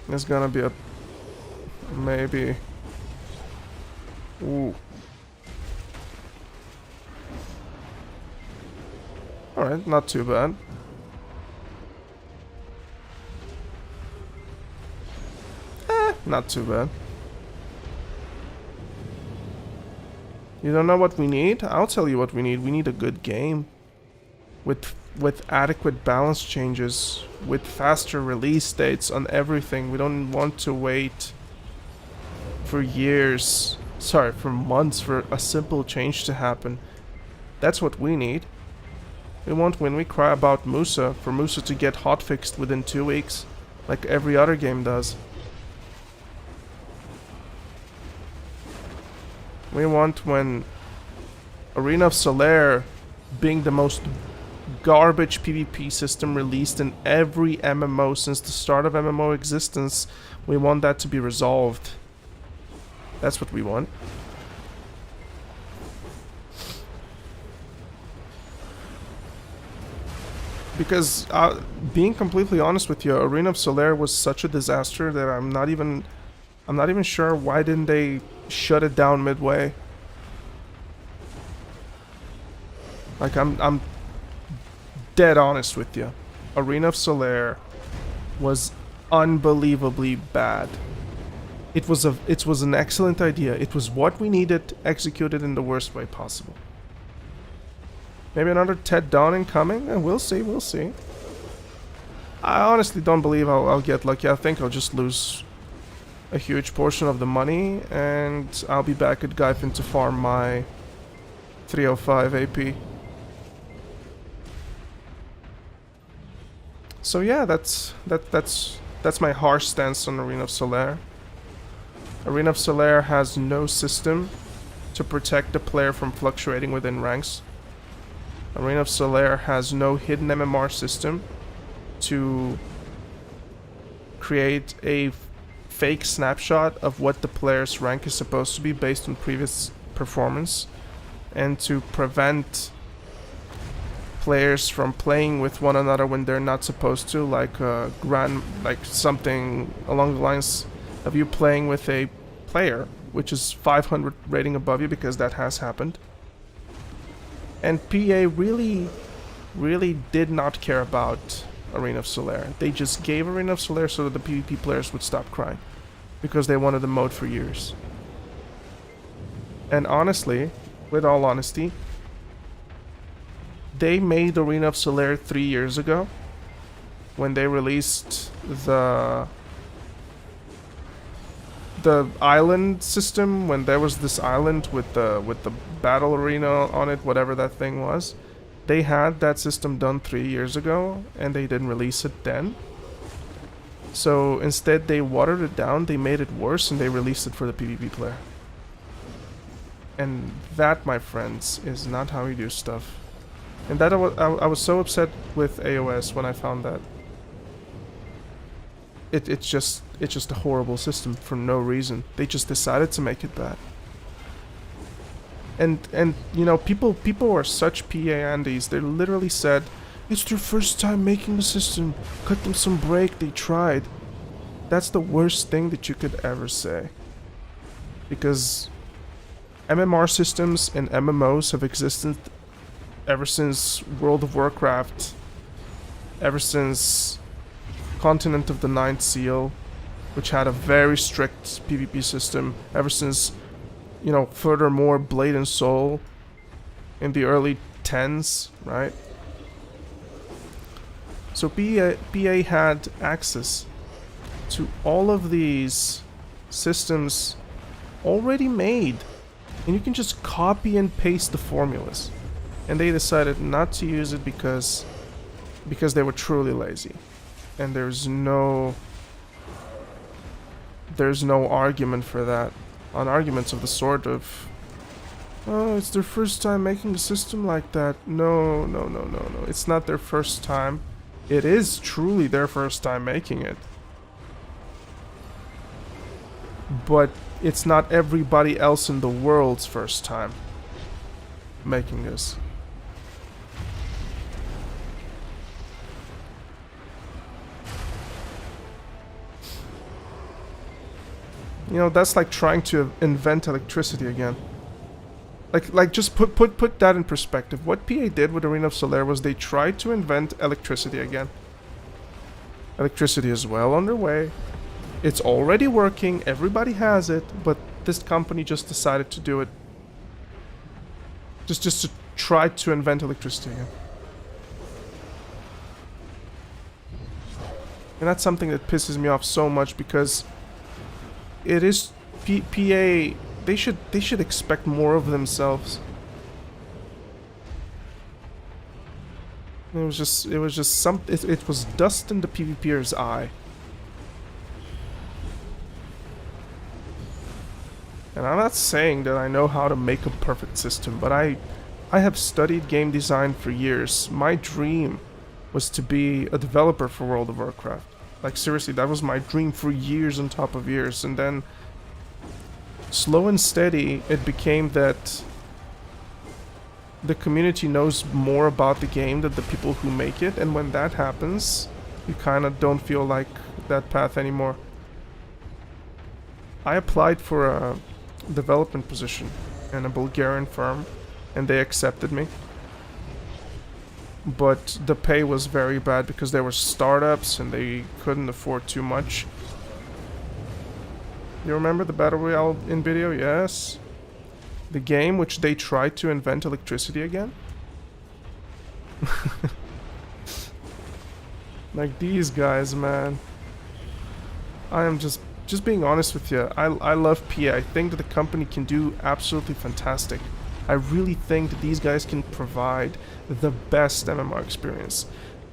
There's gonna be a... maybe... Ooh. Alright, not too bad. Not too bad. You don't know what we need? I'll tell you what we need. We need a good game. With adequate balance changes. With faster release dates on everything. We don't want to wait for years. Sorry, for months for a simple change to happen. That's what we need. We want, when we cry about Musa, for Musa to get hotfixed within 2 weeks. Like every other game does. We want, when Arena of Solaire being the most garbage PvP system released in every MMO since the start of MMO existence, we want that to be resolved. That's what we want. Because, being completely honest with you, Arena of Solaire was such a disaster that I'm not even sure why didn't they shut it down midway. Like, I'm dead honest with you. Arena of Solaire was unbelievably bad. It was an excellent idea. It was what we needed, executed in the worst way possible. Maybe another Ted Dawning coming? We'll see, we'll see. I honestly don't believe I'll get lucky. I think I'll just lose a huge portion of the money, and I'll be back at Gyfin to farm my 305 AP. So yeah, that's my harsh stance on Arena of Solaire. Arena of Solaire has no system to protect the player from fluctuating within ranks. Arena of Solaire has no hidden MMR system to create a fake snapshot of what the player's rank is supposed to be based on previous performance, and to prevent players from playing with one another when they're not supposed to, like something along the lines of you playing with a player which is 500 rating above you, because that has happened. And PA really did not care about Arena of Solaire. They just gave Arena of Solaire so that the PvP players would stop crying, because they wanted the mode for years. And honestly, with all honesty, they made Arena of Solaire 3 years ago, when they released the island system, when there was this island with the battle arena on it, whatever that thing was. They had that system done 3 years ago, and they didn't release it then. So instead they watered it down, they made it worse, and they released it for the PvP player. And that, my friends, is not how you do stuff. And that I was so upset with AOS when I found that. It's just a horrible system for no reason. They just decided to make it bad. And you know, people are such PA Andes. They literally said, it's their first time making the system. Cut them some break, they tried. That's the worst thing that you could ever say. Because MMR systems and MMOs have existed ever since World of Warcraft, ever since Continent of the Ninth Seal, which had a very strict PvP system, ever since, you know, furthermore, Blade and Soul in the early 10s, right? So PA had access to all of these systems already made, and you can just copy and paste the formulas. And they decided not to use it because they were truly lazy. And there's no argument for that. On arguments of the sort of, oh, it's their first time making a system like that. No. It's not their first time. It is truly their first time making it. But it's not everybody else in the world's first time making this. You know, that's like trying to invent electricity again. Like just put that in perspective. What PA did with Arena of Solaire was they tried to invent electricity again. Electricity is well underway. It's already working, everybody has it, but this company just decided to do it. Just to try to invent electricity again. And that's something that pisses me off so much, because it is PA. They should expect more of themselves. It was just something. It was dust in the PvPer's eye. And I'm not saying that I know how to make a perfect system, but I have studied game design for years. My dream was to be a developer for World of Warcraft. Like, seriously, that was my dream for years on top of years. And then, slow and steady, it became that the community knows more about the game than the people who make it. And when that happens, you kind of don't feel like that path anymore. I applied for a development position in a Bulgarian firm, and they accepted me. But the pay was very bad because they were startups and they couldn't afford too much. You remember the Battle Royale in video? Yes. The game which they tried to invent electricity again? Like these guys, man. I am just being honest with you. I love PA. I think that the company can do absolutely fantastic. I really think that these guys can provide the best MMR experience.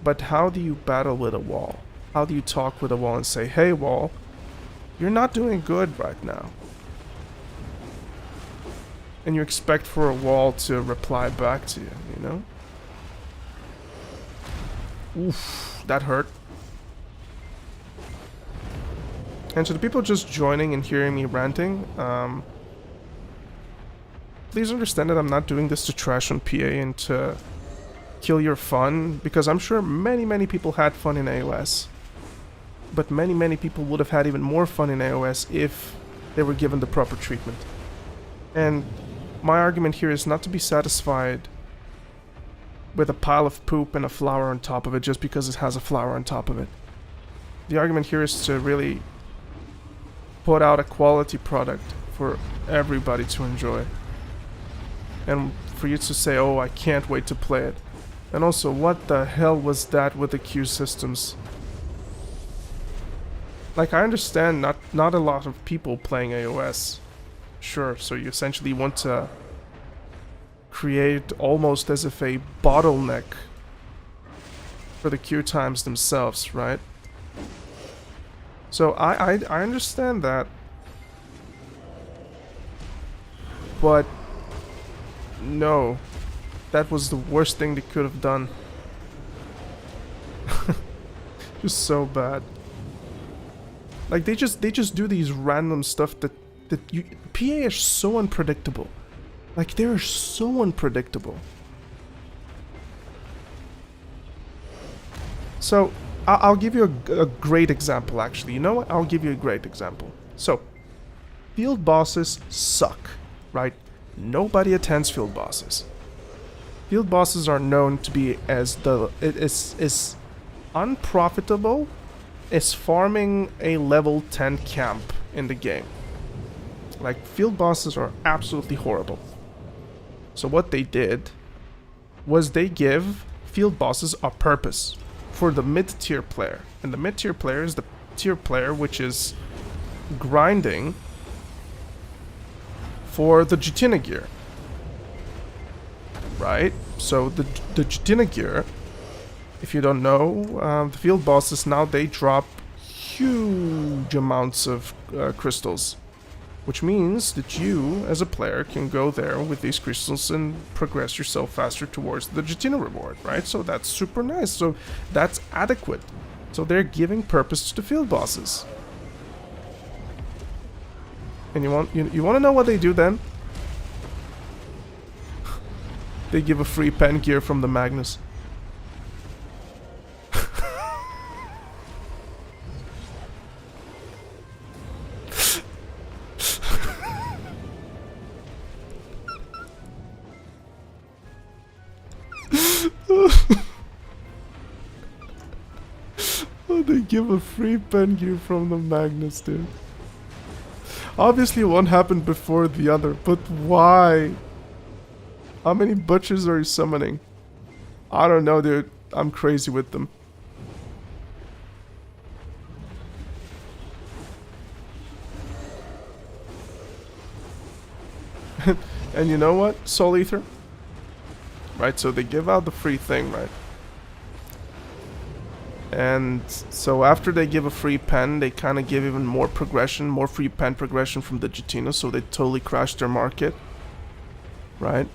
But how do you battle with a wall? How do you talk with a wall and say, hey wall, you're not doing good right now? And you expect for a wall to reply back to you, you know? Oof, that hurt. And to the people just joining and hearing me ranting, please understand that I'm not doing this to trash on PA and to kill your fun, because I'm sure many people had fun in AOS. But many people would have had even more fun in AOS if they were given the proper treatment. And my argument here is not to be satisfied with a pile of poop and a flower on top of it just because it has a flower on top of it. The argument here is to really put out a quality product for everybody to enjoy. And for you to say, oh, I can't wait to play it. And also, what the hell was that with the queue systems? Like, I understand not a lot of people playing AOS. Sure, so you essentially want to create almost as if a bottleneck for the queue times themselves, right? So I understand that. But no, that was the worst thing they could have done. Just so bad. Like they just do these random stuff that PA is so unpredictable. Like they're so unpredictable. So I'll give you a great example actually. You know what? I'll give you a great example. So field bosses suck, right? Nobody attends field bosses. Field bosses are known to be as unprofitable as farming a level 10 camp in the game. Like, field bosses are absolutely horrible. So what they did was they give field bosses a purpose for the mid-tier player. And the mid-tier player is the tier player which is grinding for the Gyfin gear. Right? So the Gyfin gear, if you don't know, the field bosses now, they drop huge amounts of crystals. Which means that you, as a player, can go there with these crystals and progress yourself faster towards the Gyfin reward, right? So that's super nice. So that's adequate. So they're giving purpose to the field bosses. And you want to know what they do then? They give a free pen gear from the Magnus. Oh, they give a free pen gear from the Magnus, dude. Obviously one happened before the other, but why? How many butchers are you summoning? I don't know, dude. I'm crazy with them. And you know what? Soul Ether? Right, so they give out the free thing, right? And so after they give a free pen, they kind of give even more progression, more free pen progression from the Gyfin, so they totally crash their market. Right?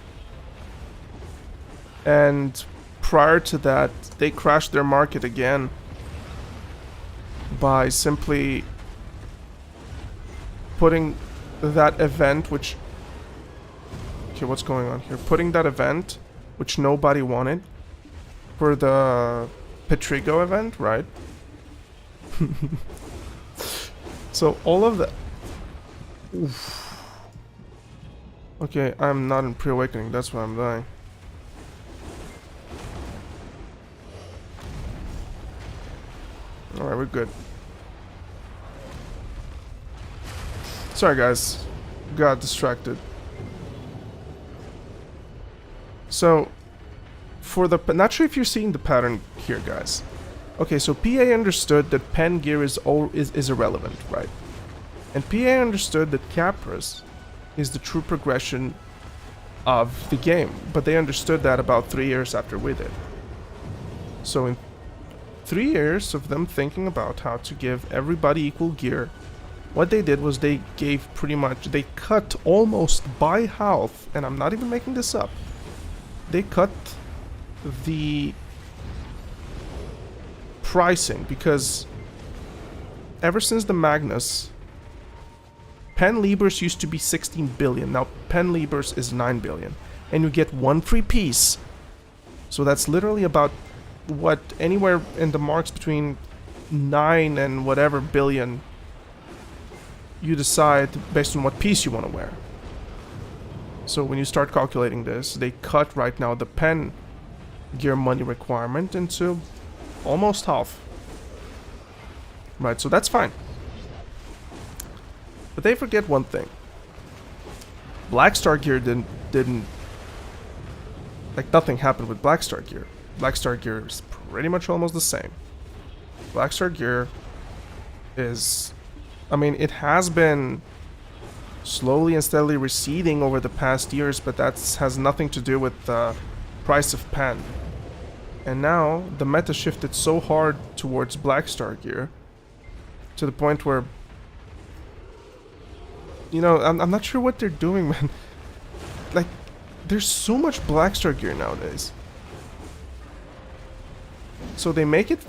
And prior to that, they crashed their market again by simply putting that event, which... Okay, what's going on here? Putting that event, which nobody wanted, for the Petrigo event, right? So all of that... Oof. Okay, I'm not in pre-awakening, that's why I'm dying. Alright, we're good. Sorry guys, got distracted. So, for the... Not sure if you're seeing the pattern here, guys. Okay, so PA understood that pen gear is irrelevant, right? And PA understood that Capris is the true progression of the game. But they understood that about 3 years after we did. So in 3 years of them thinking about how to give everybody equal gear, what they did was they gave pretty much... They cut almost by half, and I'm not even making this up. They cut the pricing, because ever since the Magnus, Pen Libers used to be 16 billion. Now Pen Libers is 9 billion. And you get one free piece. So that's literally about what, anywhere in the marks between 9 and whatever billion you decide based on what piece you want to wear. So when you start calculating this, they cut right now the pen gear money requirement into almost half. Right, so that's fine. But they forget one thing. Black Star gear didn't like, nothing happened with Black Star gear. Black Star gear is pretty much almost the same. Black Star gear is, I mean, it has been slowly and steadily receding over the past years, but that has nothing to do with the price of pen. And now the meta shifted so hard towards Black Star gear to the point where, you know, I'm not sure what they're doing, man. Like, there's so much Black Star gear nowadays. So they make it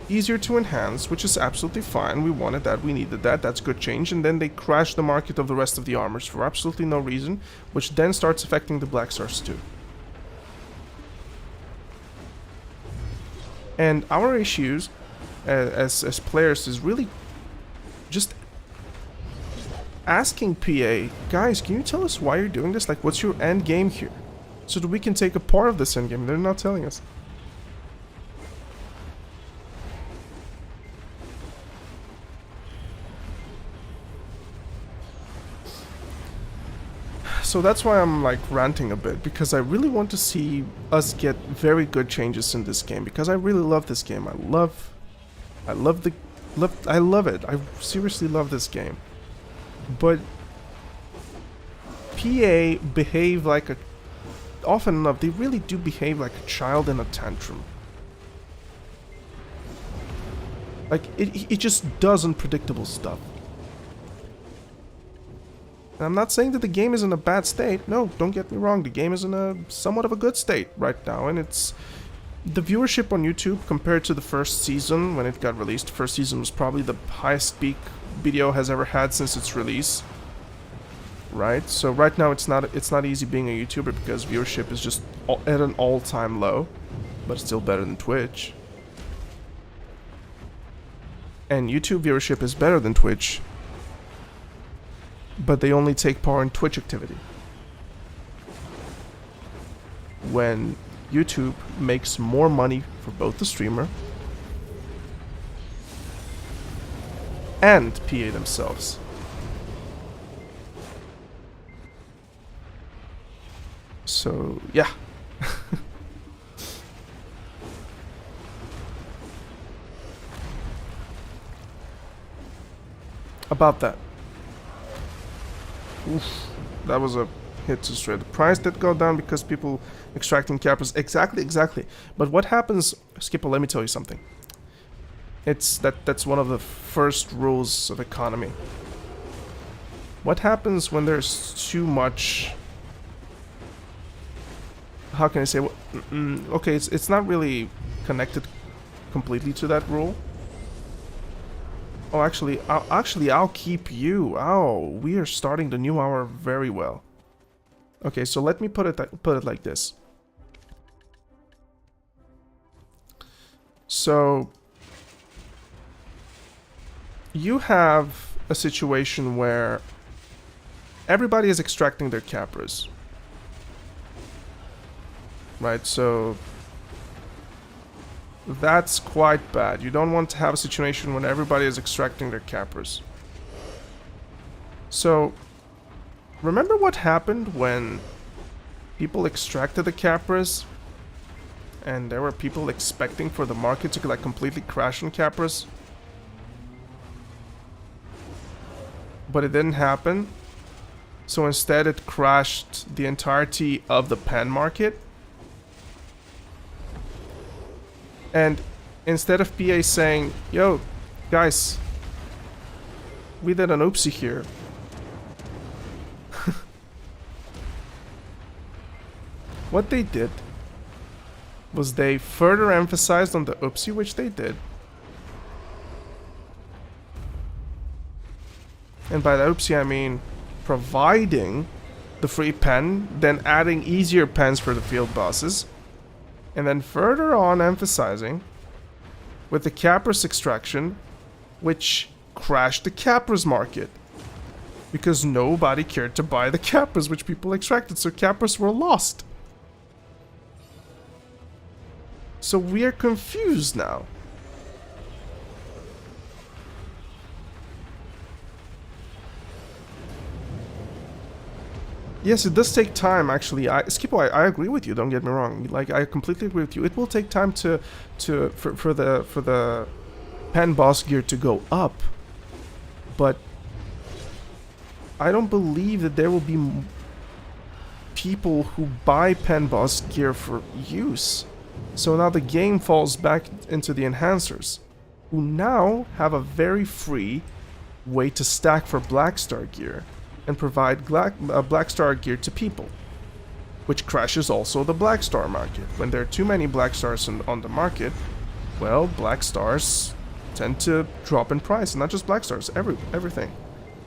easier to enhance, which is absolutely fine. We wanted that, we needed that, that's good change. And then they crash the market of the rest of the armors for absolutely no reason, which then starts affecting the Black Stars too. And our issues as players is really just asking PA, guys, can you tell us why you're doing this? Like, what's your end game here? So that we can take a part of this end game. They're not telling us. So that's why I'm like ranting a bit, because I really want to see us get very good changes in this game, because I really love this game. I love it. I seriously love this game. But PA behave like a, often enough, they really do behave like a child in a tantrum. Like, it just does unpredictable stuff. And I'm not saying that the game is in a bad state. No, don't get me wrong. The game is in a somewhat of a good state right now. And it's... the viewership on YouTube compared to the first season when it got released. The first season was probably the highest peak video has ever had since its release. Right? So right now it's not easy being a YouTuber because viewership is just at an all-time low. But it's still better than Twitch. And YouTube viewership is better than Twitch. But they only take part in Twitch activity. When YouTube makes more money for both the streamer and PA themselves. So, yeah. About that. Oof, that was a hit to straight. The price did go down because people extracting capers. Exactly. But what happens, Skipper, let me tell you something. That's one of the first rules of economy. What happens when there's too much... how can I say? Okay, it's not really connected completely to that rule. Oh, actually, I'll keep you. Oh, we are starting the new hour very well. Okay, so let me put it like this. So you have a situation where everybody is extracting their capras. Right, so that's quite bad. You don't want to have a situation when everybody is extracting their capras. So, remember what happened when people extracted the capras and there were people expecting for the market to like completely crash on capras? But it didn't happen. So instead it crashed the entirety of the pen market. And instead of PA saying, yo, guys, we did an oopsie here. What they did was they further emphasized on the oopsie, which they did. And by that oopsie I mean providing the free pen, then adding easier pens for the field bosses, and then further on emphasizing with the Capris extraction, which crashed the Capris market. Because nobody cared to buy the Capris which people extracted, so Capris were lost. So we are confused now. Yes, it does take time, actually. Skippo, I agree with you. Don't get me wrong. Like, I completely agree with you. It will take time for the pen boss gear to go up, but I don't believe that there will be people who buy pen boss gear for use. So now the game falls back into the enhancers, who now have a very free way to stack for Black Star gear and provide Black Star gear to people, which crashes also the Black Star market. When there are too many Black Stars on the market, well, Black Stars tend to drop in price, and not just Black Stars, everything.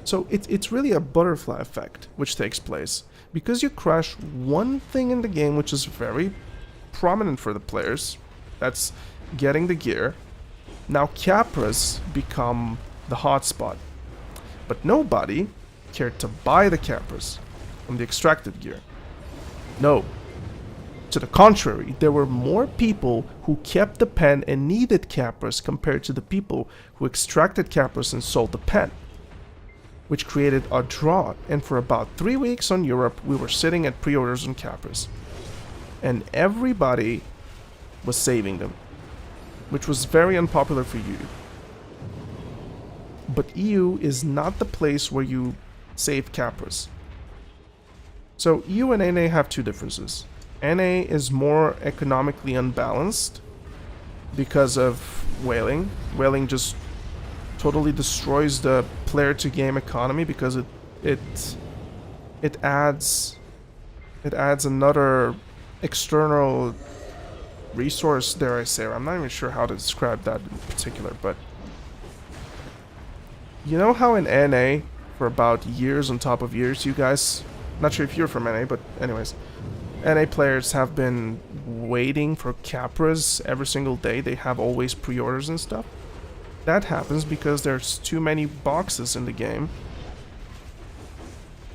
So it's really a butterfly effect which takes place, because you crash one thing in the game which is very prominent for the players, that's getting the gear. Now Capras become the hotspot, but nobody cared to buy the Capras from the extracted gear. No. To the contrary, there were more people who kept the pen and needed Capras compared to the people who extracted Capras and sold the pen, which created a drought, and for about 3 weeks on Europe we were sitting at pre-orders on Capras. And everybody was saving them, which was very unpopular for EU. But EU is not the place where you save Capras. So EU and NA have two differences. NA is more economically unbalanced because of whaling. Whaling just totally destroys the player to game economy because it adds another external resource, dare I say. I'm not even sure how to describe that in particular, but you know how in NA for about years on top of years, you guys, not sure if you're from NA, but anyways, NA players have been waiting for Capras every single day. They have always pre-orders and stuff. That happens because there's too many boxes in the game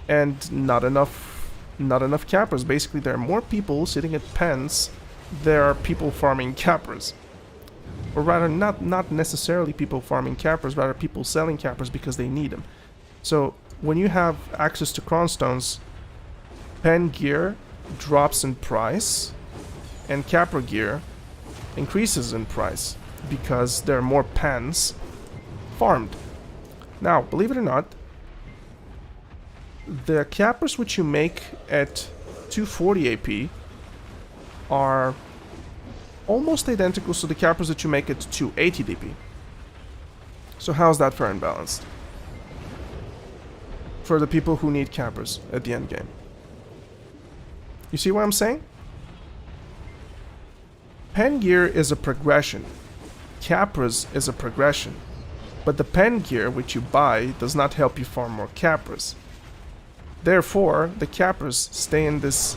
and not enough Capras. Basically, there are more people sitting at pens. There are people farming Capras, or rather, not necessarily people farming Capras, rather people selling Capras because they need them. So when you have access to Cronstones, pen gear drops in price, and Capra gear increases in price because there are more pens farmed. Now, believe it or not, the Capras which you make at 240 AP are almost identical to the Capras that you make at 280 DP. So how's that fair and balanced for the people who need Capras at the end game? You see what I'm saying? Pen gear is a progression. Capras is a progression. But the pen gear which you buy does not help you farm more Capras. Therefore, the Capras stay in this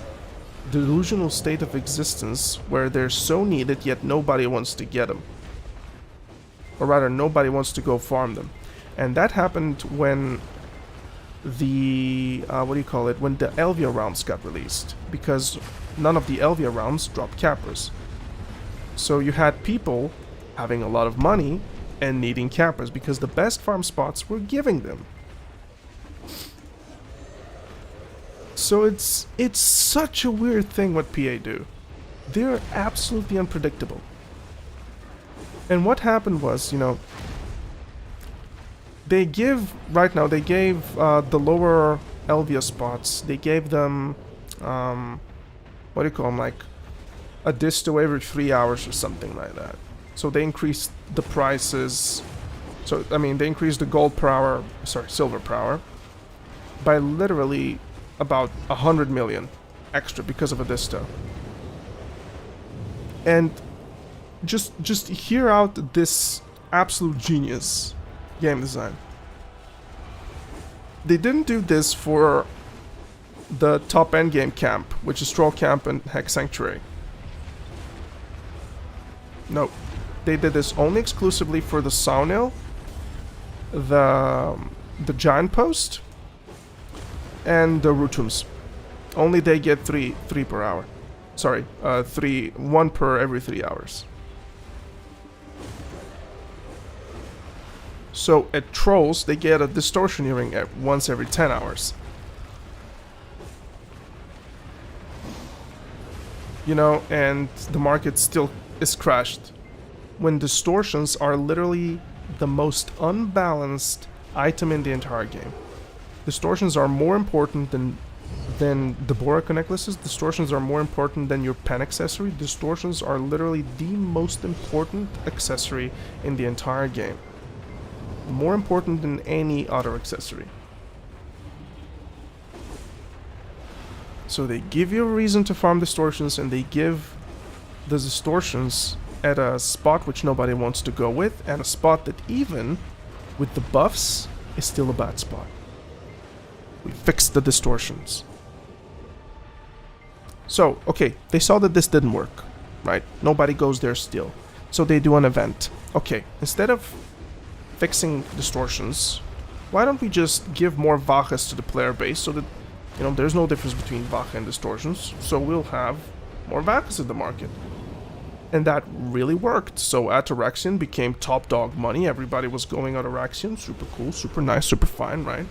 delusional state of existence where they're so needed yet nobody wants to get them. Or rather, nobody wants to go farm them. And that happened when the, when the Elvia rounds got released. Because none of the Elvia rounds dropped Capras. So you had people having a lot of money and needing Capras because the best farm spots were giving them. So it's such a weird thing what PA do. They're absolutely unpredictable. And what happened was, they gave the lower Elvia spots, they gave them, like a disto every 3 hours or something like that. So they increased the prices, they increased the gold per hour, silver per hour, by literally about 100 million extra because of a disto. And just hear out this absolute genius game design. they didn't do this for the top endgame camp, which is Troll Camp and Hex Sanctuary. No, they did this only exclusively for the Saunil, the Giant Post, and the Rutums. Only they get three per hour. Sorry, one per every 3 hours. So at Trolls, they get a Distortion Earring once every 10 hours. You know, and the market still is crashed. When Distortions are literally the most unbalanced item in the entire game. Distortions are more important than the Boraka necklaces. Distortions are more important than your pen accessory. Distortions are literally the most important accessory in the entire game. More important than any other accessory. So they give you a reason to farm Distortions, and they give the Distortions at a spot which nobody wants to go with, and a spot that even with the buffs is still a bad spot. We fixed the Distortions. So, okay, they saw that this didn't work, right? Nobody goes there still. So they do an event. Okay, instead of fixing Distortions, why don't we just give more Vachas to the player base so that, you know, there's no difference between Vacha and Distortions, so we'll have more Vachas in the market. And that really worked. So Ataraxian became top dog money. Everybody was going Ataraxian. Super cool, super nice, super fine, right?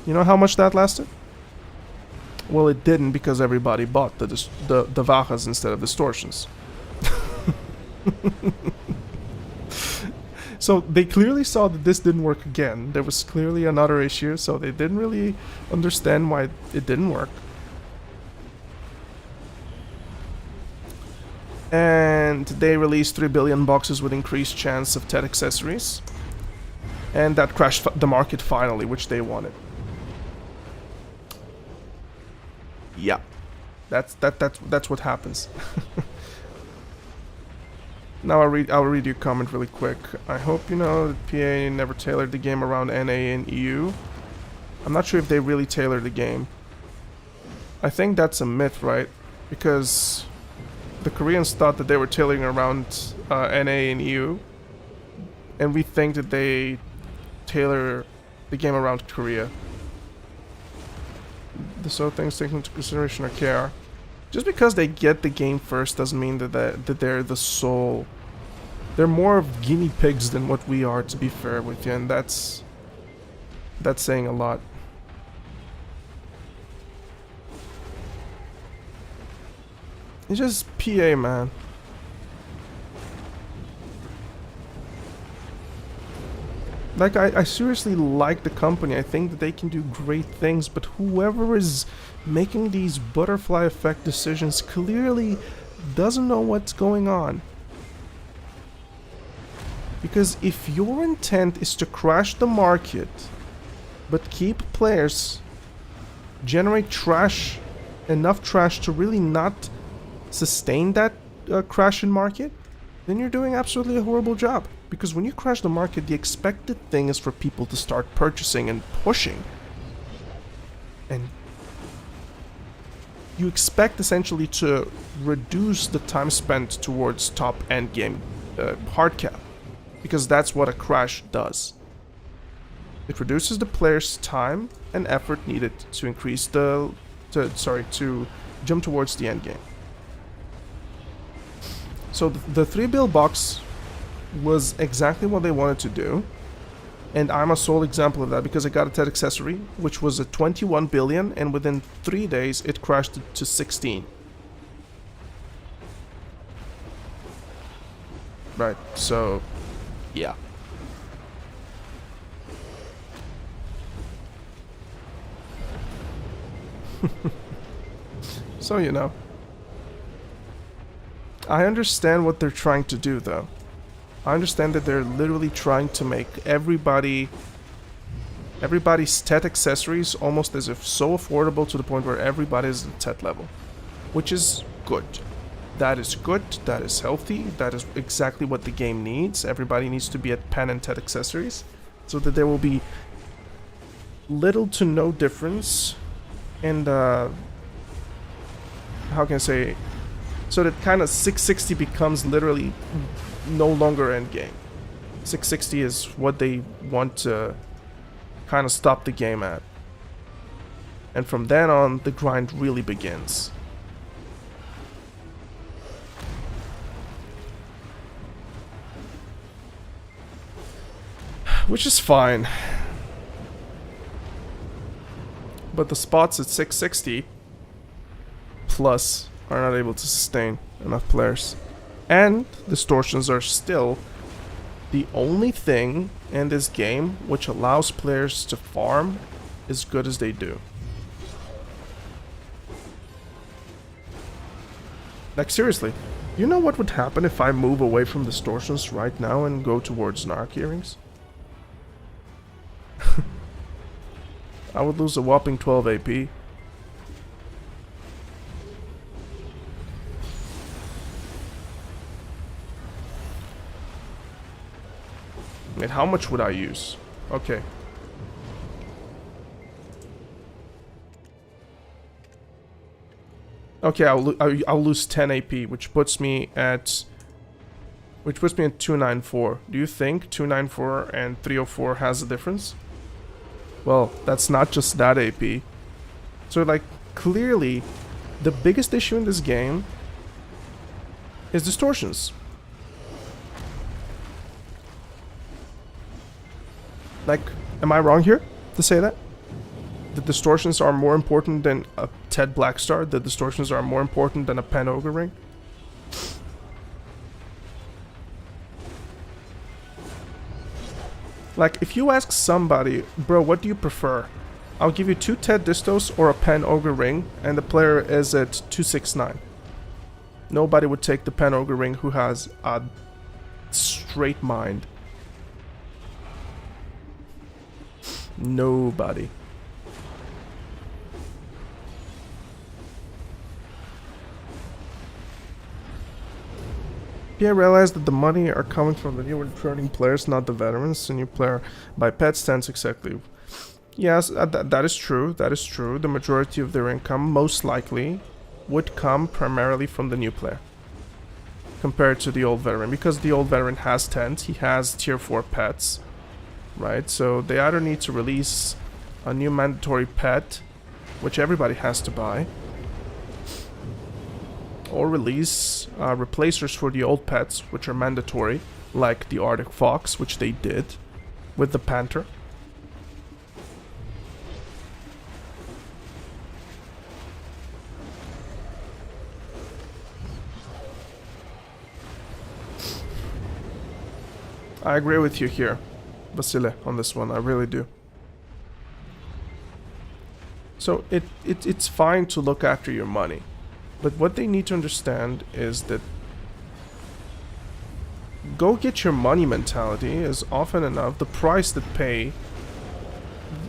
You know how much that lasted? Well, it didn't, because everybody bought the Vachas instead of Distortions. So they clearly saw that this didn't work again. There was clearly another issue, so they didn't really understand why it didn't work. And they released 3 billion boxes with increased chance of TED accessories. And that crashed the market finally, which they wanted. Yeah. That's what happens. Now I'll read your comment really quick. I hope you know that PA never tailored the game around NA and EU. I'm not sure if they really tailored the game. I think that's a myth, right? Because the Koreans thought that they were tailoring around NA and EU, and we think that they tailor the game around Korea. So things taken into consideration are care. Just because they get the game first doesn't mean that they're the sole. They're more of guinea pigs than what we are, to be fair with you, and that's saying a lot. It's just PA, man. Like, I seriously like the company. I think that they can do great things, but whoever is making these butterfly effect decisions clearly doesn't know what's going on. Because if your intent is to crash the market, but keep players, generate trash, enough trash to really not sustain that crash in market, then you're doing absolutely a horrible job. Because when you crash the market, the expected thing is for people to start purchasing and pushing. And you expect essentially to reduce the time spent towards top end game hard cap. Because that's what a crash does. It reduces the player's time and effort needed to increase to jump towards the end game. So the 3 bill box was exactly what they wanted to do, and I'm a sole example of that because I got a TED accessory which was at 21 billion, and within 3 days it crashed to 16. Right, so yeah. So, you know, I understand what they're trying to do, though. I understand that they're literally trying to make everybody's TED accessories almost as if so affordable to the point where everybody is at TED level. Which is good. That is good, that is healthy, that is exactly what the game needs. Everybody needs to be at pen and TED accessories, so that there will be little to no difference in the, how can I say, so that kind of 660 becomes literally no longer endgame. 660 is what they want to kind of stop the game at. And from then on, the grind really begins. Which is fine. But the spots at 660 plus are not able to sustain enough players. And distortions are still the only thing in this game which allows players to farm as good as they do. Like, seriously, you know what would happen if I move away from distortions right now and go towards Narc earrings? I would lose a whopping 12 AP. And how much would I use? Okay. Okay, I'll lose 10 AP, which puts me at 294. Do you think 294 and 304 has a difference? Well, that's not just that AP. So, like, clearly, the biggest issue in this game is distortions. Like, am I wrong here to say that? The distortions are more important than a Ted Blackstar? The distortions are more important than a Pen Ogre Ring? Like, if you ask somebody, bro, what do you prefer? I'll give you 2 Ted Distos or a Pen Ogre Ring, and the player is at 269. Nobody would take the Pen Ogre Ring who has a straight mind. Nobody. Yeah, I realize that the money are coming from the new returning players, not the veterans. The new player by pet stance exactly. Yes, that is true. That is true. The majority of their income, most likely, would come primarily from the new player, compared to the old veteran, because the old veteran has tent. He has tier 4 pets, right? So they either need to release a new mandatory pet, which everybody has to buy, or release replacers for the old pets, which are mandatory, like the Arctic Fox, which they did with the Panther. I agree with you here, Vasile, on this one. I really do. So it's fine to look after your money. But what they need to understand is that go get your money mentality is often enough. The price that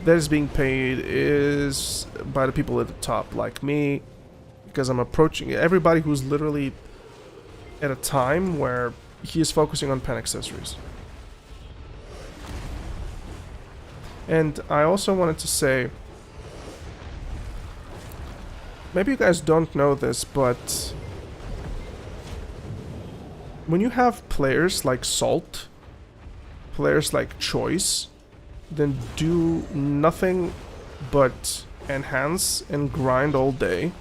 is being paid is by the people at the top, like me, because I'm approaching everybody who's literally at a time where he is focusing on pen accessories. And I also wanted to say, maybe you guys don't know this, but when you have players like Salt, players like Choice, then do nothing but enhance and grind all day,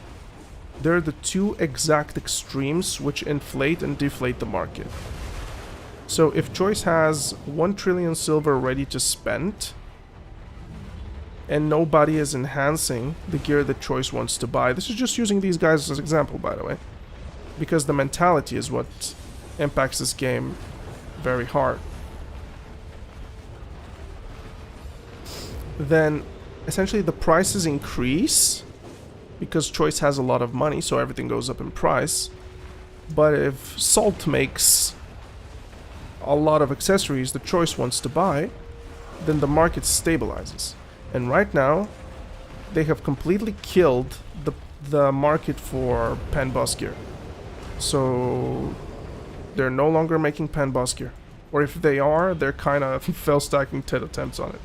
they're the two exact extremes which inflate and deflate the market. So if Choice has 1 trillion silver ready to spend, and nobody is enhancing the gear that Choice wants to buy. This is just using these guys as an example, by the way. Because the mentality is what impacts this game very hard. Then, essentially, the prices increase because Choice has a lot of money, so everything goes up in price. But if Salt makes a lot of accessories that Choice wants to buy, then the market stabilizes. And right now, they have completely killed the market for pen boss gear. So they're no longer making pen boss gear. Or if they are, they're kind of fell stacking 10 attempts on it.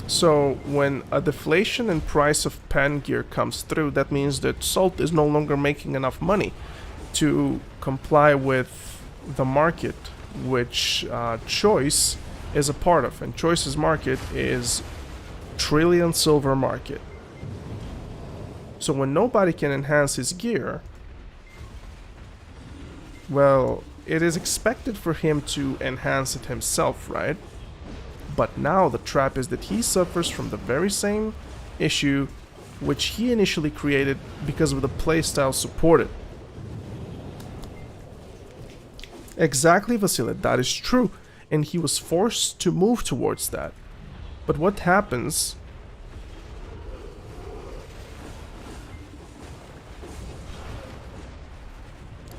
So when a deflation in price of pen gear comes through, that means that Salt is no longer making enough money to comply with the market, which Choice is a part of. And Choice's market is trillion silver market. So when nobody can enhance his gear, well, it is expected for him to enhance it himself, right? But now the trap is that he suffers from the very same issue which he initially created because of the playstyle supported. Exactly, Vasily, that is true, and he was forced to move towards that. But what happens?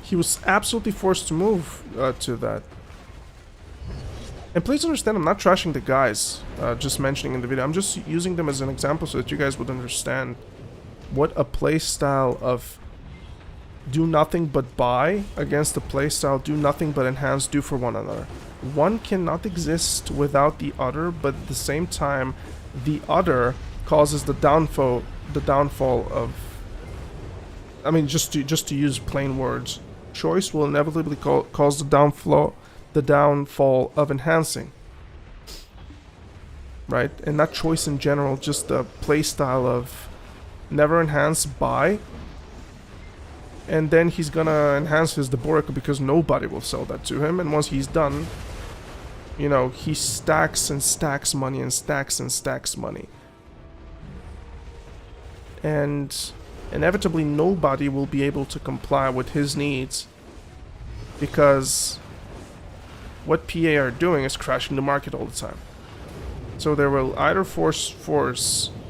He was absolutely forced to move to that. And please understand, I'm not trashing the guys, just mentioning in the video. I'm just using them as an example so that you guys would understand what a playstyle of do nothing but buy against the playstyle do nothing but enhance do for one another. One cannot exist without the other, but at the same time, the other causes the downfall of... I mean, just to use plain words, Choice will inevitably cause the downfall of enhancing, right? And not Choice in general, just the playstyle of never enhance, buy, and then he's gonna enhance his Deborica because nobody will sell that to him, and once he's done, you know, he stacks and stacks money and stacks and stacks money. And inevitably nobody will be able to comply with his needs because what PA are doing is crashing the market all the time. So they will either force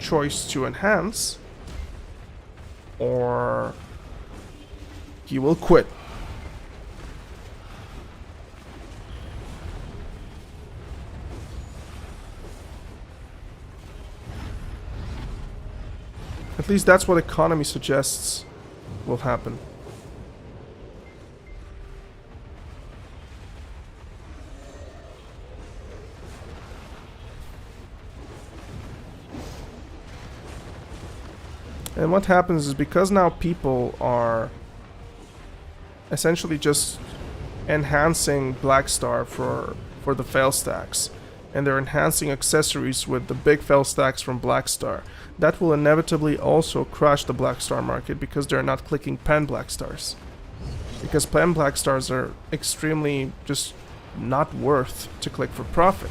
Choice to enhance, or he will quit. At least that's what economy suggests will happen. And what happens is, because now people are essentially just enhancing Blackstar for the fail stacks, and they're enhancing accessories with the big fail stacks from Blackstar, that will inevitably also crash the Blackstar market because they're not clicking pen Blackstars. Because pen Blackstars are extremely just not worth to click for profit.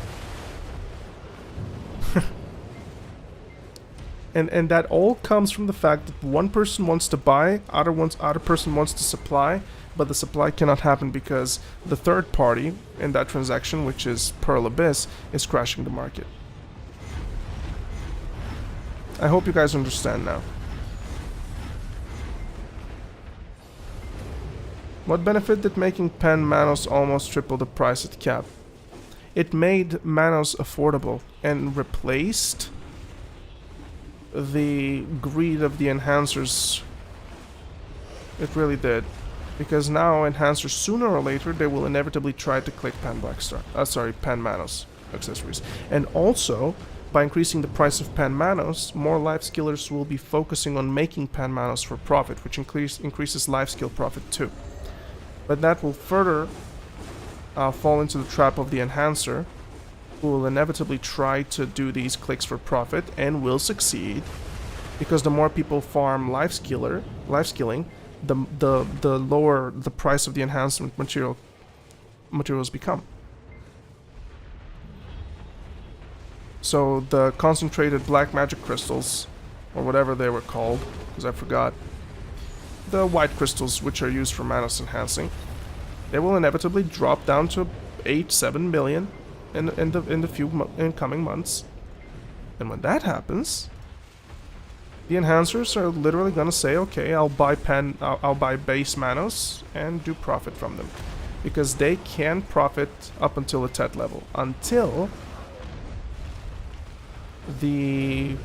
And that all comes from the fact that one person wants to buy, other person wants to supply, but the supply cannot happen because the third party in that transaction, which is Pearl Abyss, is crashing the market. I hope you guys understand now. What benefit did making pen Manos almost triple the price at cap? It made Manos affordable and replaced the greed of the enhancers. It really did. Because now enhancers, sooner or later, they will inevitably try to click pen pen Manos accessories. And also, by increasing the price of pen Manos, more life skillers will be focusing on making pen Manos for profit, which increases life skill profit too. But that will further fall into the trap of the enhancer, who will inevitably try to do these clicks for profit and will succeed, because the more people farm life skilling, the lower the price of the enhancement materials become. So the concentrated black magic crystals, or whatever they were called, because I forgot, the white crystals which are used for Manos enhancing, they will inevitably drop down to 8-7 million in the coming months. And when that happens, the enhancers are literally gonna say, okay, I'll buy base Manos and do profit from them. because they can profit up until a TED level, until the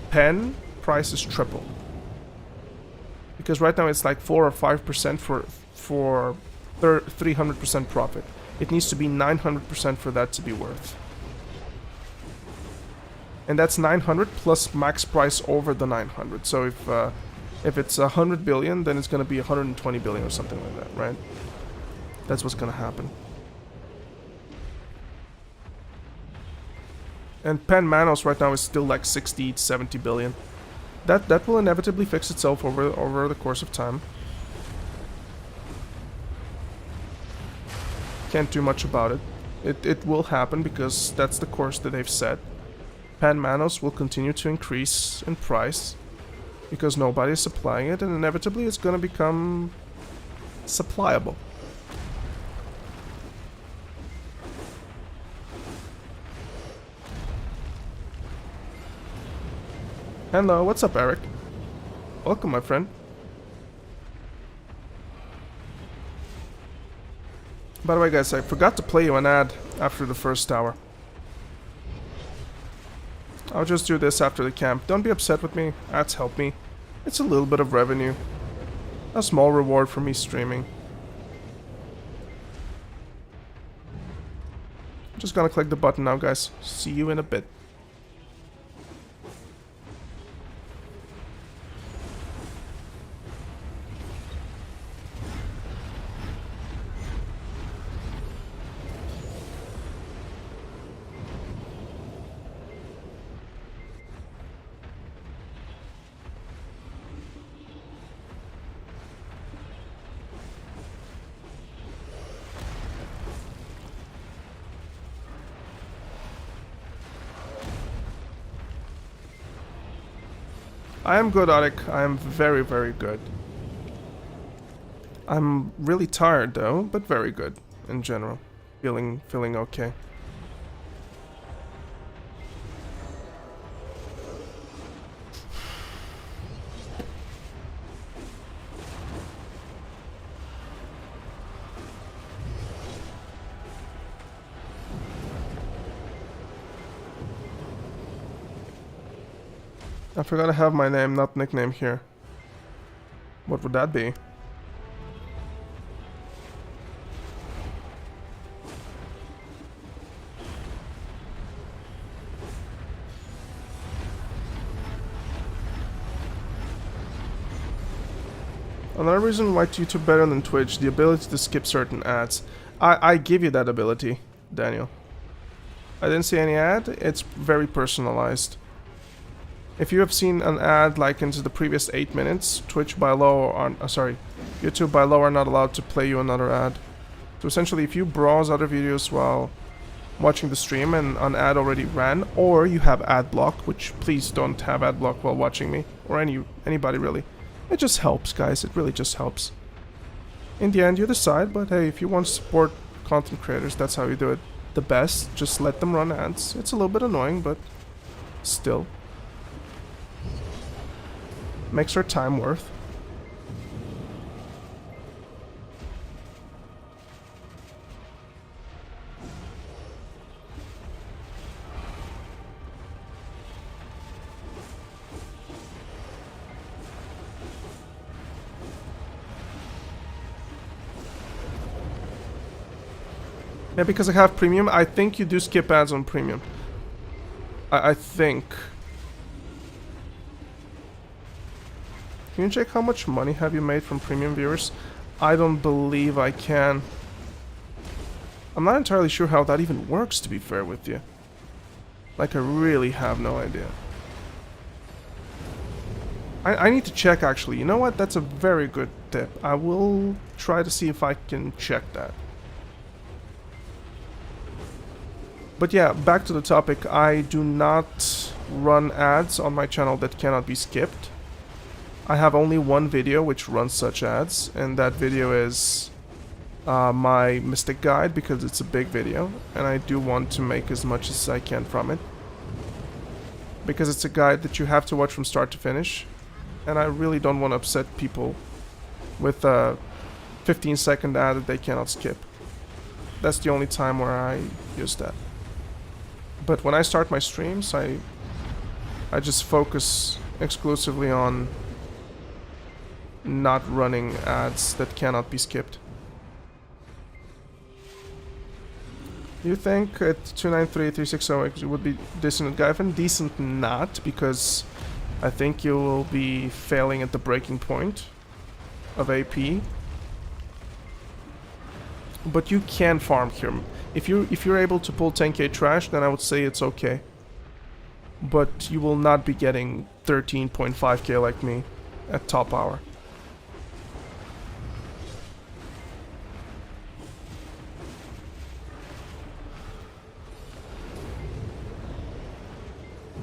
pen prices triple. Because right now it's like 4 or 5% for 300% profit. It needs to be 900% for that to be worth. And that's 900 plus max price over the 900. So if it's 100 billion, then it's going to be 120 billion or something like that, right? That's what's going to happen. And Pen Manos right now is still like 60 to 70 billion. That will inevitably fix itself over the course of time. Can't do much about it. It will happen because that's the course that they've set. Pan Manos will continue to increase in price because nobody is supplying it, and inevitably it's going to become supplyable. Hello, what's up, Eric? Welcome, my friend. By the way, guys, I forgot to play you an ad after the first hour. I'll just do this after the camp. Don't be upset with me. Ads help me. It's a little bit of revenue. A small reward for me streaming. I'm just gonna click the button now, guys. See you in a bit. I am good, Arik. I am very, very good. I'm really tired though, but very good in general. Feeling okay. I forgot to have my name, not nickname here. What would that be? Another reason why YouTube better than Twitch, the ability to skip certain ads. I give you that ability, Daniel. I didn't see any ad, it's very personalized. If you have seen an ad like into the previous 8 minutes, Twitch by law are, YouTube by law are not allowed to play you another ad. So essentially, if you browse other videos while watching the stream and an ad already ran, or you have ad block, which please don't have ad block while watching me, or anybody really. It just helps, guys. It really just helps. In the end, you decide, but hey, if you want to support content creators, that's how you do it the best. Just let them run ads. It's a little bit annoying, but still. Makes our time worth. Yeah, because I have premium, I think you do skip ads on premium. I think. Can you check how much money have you made from premium viewers? I don't believe I can. I'm not entirely sure how that even works, to be fair with you. Like, I really have no idea. I need to check, actually. You know what? That's a very good tip. I will try to see if I can check that. But yeah, back to the topic. I do not run ads on my channel that cannot be skipped. I have only one video which runs such ads, and that video is my Mystic Guide, because it's a big video, and I do want to make as much as I can from it. Because it's a guide that you have to watch from start to finish, and I really don't want to upset people with 15-second ad that they cannot skip. That's the only time where I use that. But when I start my streams, I just focus exclusively on not running ads that cannot be skipped. You think at 293-360 it would be decent at Gyfin? Decent not, because I think you will be failing at the breaking point of AP. But you can farm here. If you're able to pull 10k trash, then I would say it's okay. But you will not be getting 13.5k like me at top hour.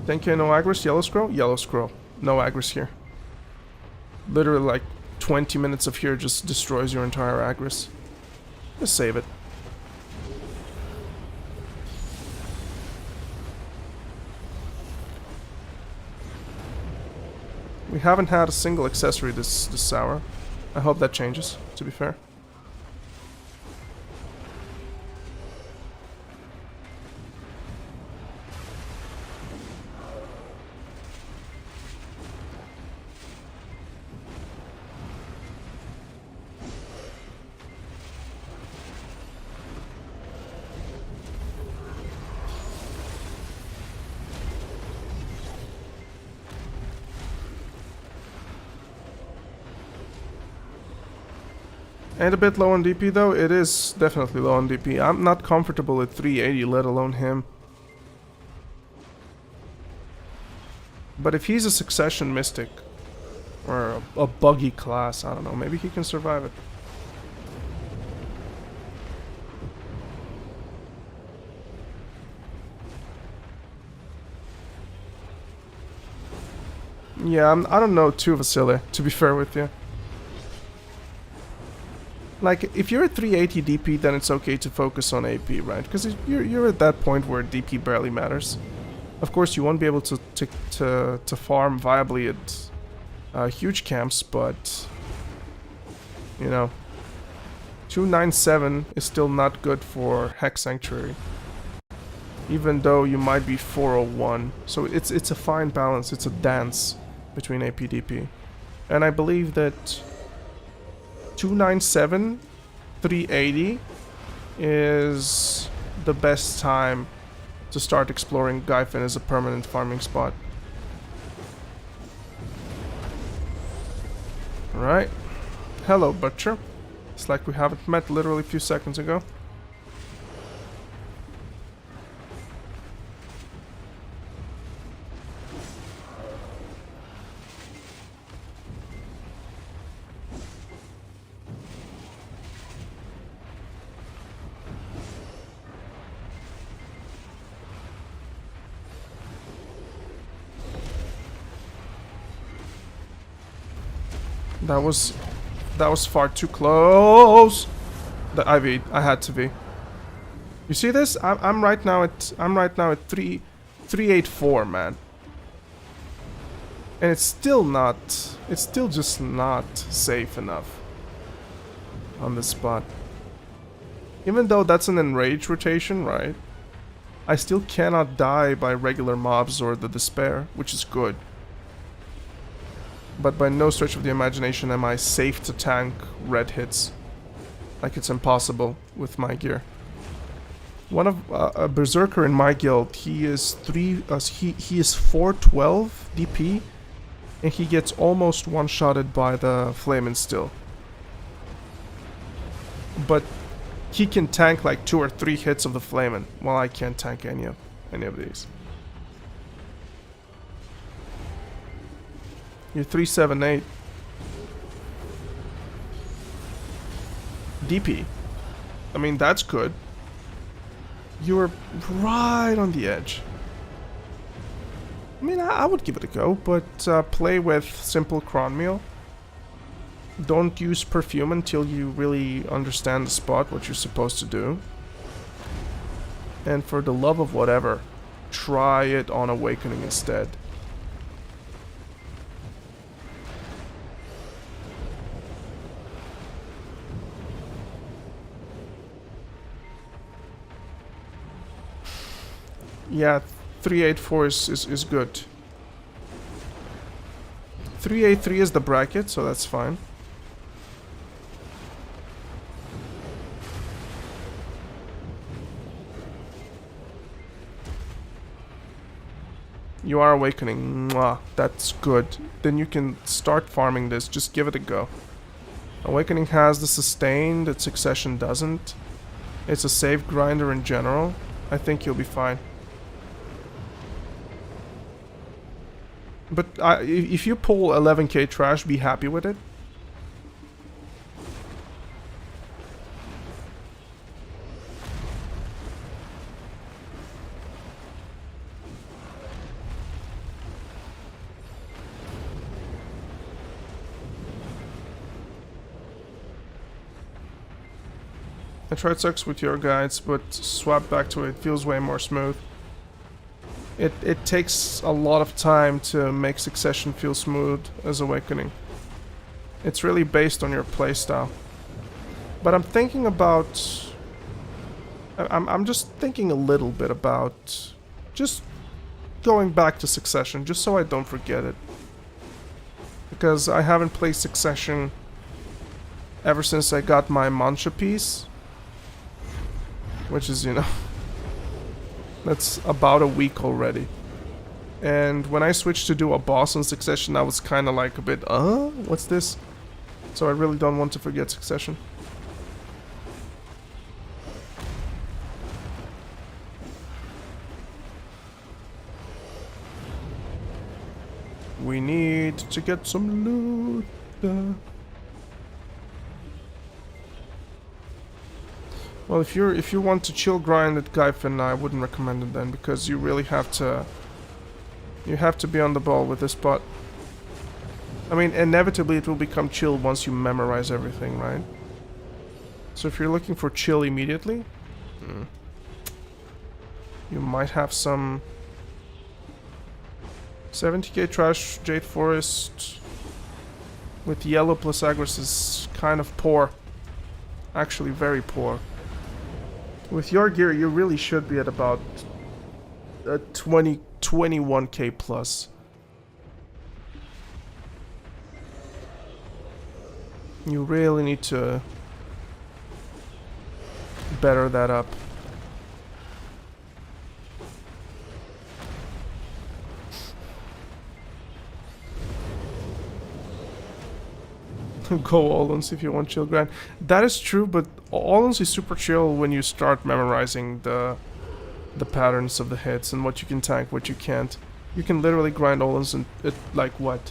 Thank you, no agris, yellow scroll? Yellow scroll. No agris here. Literally like 20 minutes of here just destroys your entire agris. Just save it. We haven't had a single accessory this hour. I hope that changes, to be fair. And a bit low on DP though, it is definitely low on DP. I'm not comfortable at 380, let alone him. But if he's a succession mystic, or a buggy class, I don't know, maybe he can survive it. Yeah, I don't know too, Vasily, to be fair with you. Like, if you're at 380 DP, then it's okay to focus on AP, right? Because you're at that point where DP barely matters. Of course, you won't be able to farm viably at huge camps, but you know, 297 is still not good for Hex Sanctuary, even though you might be 401. So it's a fine balance. It's a dance between AP DP, and I believe that 297, 380 is the best time to start exploring Gyfin as a permanent farming spot. Alright. Hello, Butcher. It's like we haven't met literally a few seconds ago. That was far too close. The IV, I had to be. You see this? I'm right now at 384, man. And it's still just not safe enough on this spot. Even though that's an enrage rotation, right? I still cannot die by regular mobs or the despair, which is good. But by no stretch of the imagination am I safe to tank red hits. Like, it's impossible with my gear. One of a berserker in my guild, he is 412 DP, and he gets almost one-shotted by the flame and still. But he can tank like 2 or 3 hits of the flamin', while I can't tank any of these. You're 378. DP. I mean, that's good. You were right on the edge. I mean, I would give it a go, but play with simple cron meal. Don't use perfume until you really understand the spot, what you're supposed to do. And for the love of whatever, try it on Awakening instead. Yeah, 384 is good. 383 is the bracket, so that's fine. You are awakening. Mwah, that's good. Then you can start farming this. Just give it a go. Awakening has the sustain that Succession doesn't. It's a safe grinder in general. I think you'll be fine. But if you pull 11k trash, be happy with it. I tried Sucks with your guides, but swap back to it. Feels way more smooth. It takes a lot of time to make Succession feel smooth as Awakening. It's really based on your playstyle. But I'm thinking about... I'm just thinking a little bit about just going back to Succession, just so I don't forget it. Because I haven't played Succession ever since I got my Mancha piece. Which is, you know, that's about a week already. And when I switched to do a boss on Succession, I was kind of like a bit, what's this? So I really don't want to forget Succession. We need to get some loot. Well, if you want to chill grind at Gyfin, I wouldn't recommend it then, because you really have to be on the ball with this bot. I mean, inevitably it will become chill once you memorize everything, right? So if you're looking for chill immediately, you might have some 70k trash Jade Forest with yellow plus Agris is kind of poor. Actually, very poor. With your gear, you really should be at about 21k plus. You really need to better that up. Go Olens if you want chill grind. That is true, but Olens is super chill when you start memorizing the patterns of the hits and what you can tank, what you can't. You can literally grind Olens and at like what?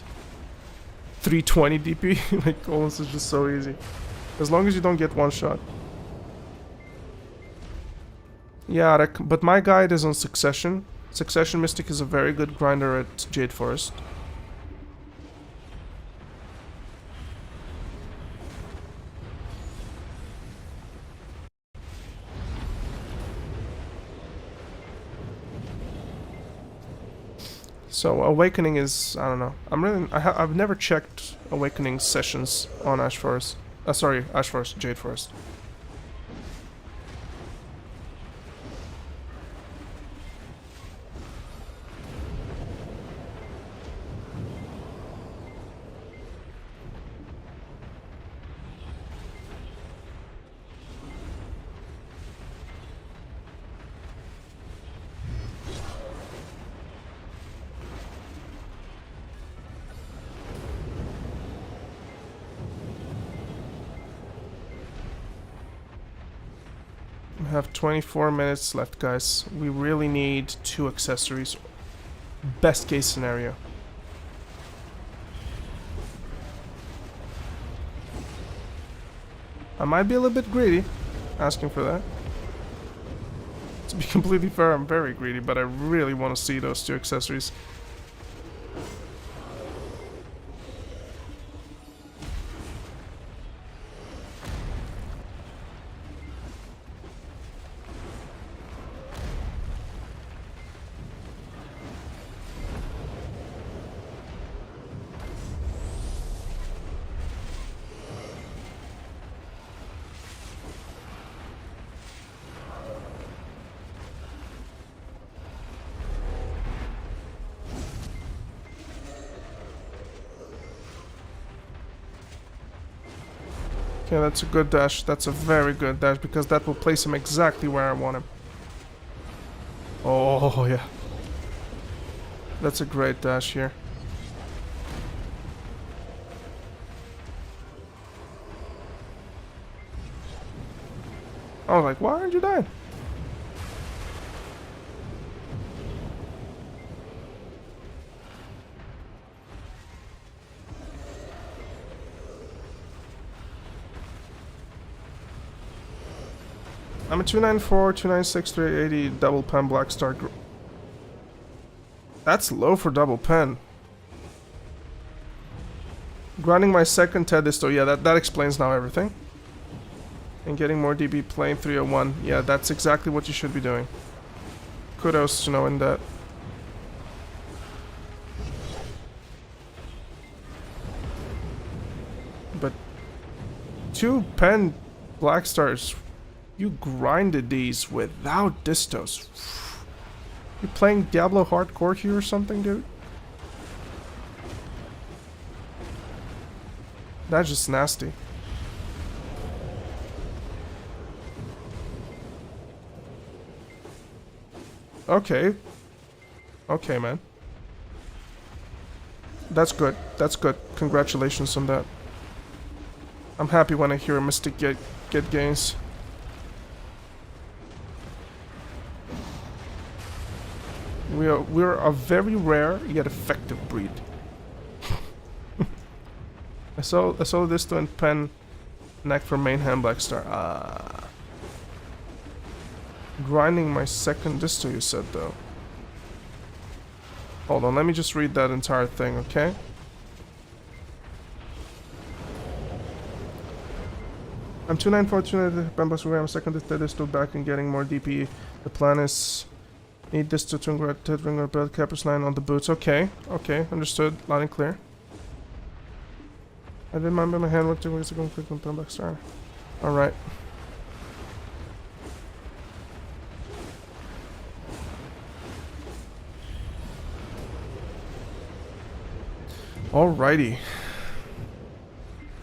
320 DP? Like Olens is just so easy. As long as you don't get one shot. Yeah, but my guide is on Succession. Succession Mystic is a very good grinder at Jade Forest. So Awakening is, I don't know. I've never checked Awakening sessions on Ash Forest. Sorry, Ash Forest, Jade Forest. We have 24 minutes left, guys. We really need 2 accessories. Best case scenario. I might be a little bit greedy, asking for that. To be completely fair, I'm very greedy, but I really want to see those 2 accessories. Okay, that's a good dash. That's a very good dash because that will place him exactly where I want him. Oh, yeah. That's a great dash here. I was like, why aren't you dying? I'm a 294, 296, 380 double pen black star. That's low for double pen. Grinding my second TED disto, yeah, that explains now everything. And getting more DB playing 301, yeah, that's exactly what you should be doing. Kudos to knowing that. But 2 pen black stars, you grinded these without distos. You playing Diablo hardcore here or something, dude? That's just nasty. Okay. Okay, man. That's good. That's good. Congratulations on that. I'm happy when I hear a Mystic get gains. We're a very rare yet effective breed. I saw this to pen neck for main hand black star. Grinding my second disto, you said though. Hold on, let me just read that entire thing, okay? I'm 294, 290 pen black star. I'm second disto back and getting more DP. The plan is need this to ring or build Cappers 9 on the boots. Okay, okay, understood. Loud and clear. I didn't mind by my hand work 2 weeks ago. Click on pen black star. Alright. Alrighty.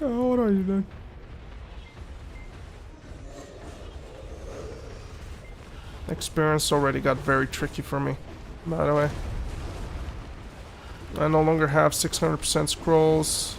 Oh, what are you doing? Experience already got very tricky for me, by the way. I no longer have 600% scrolls.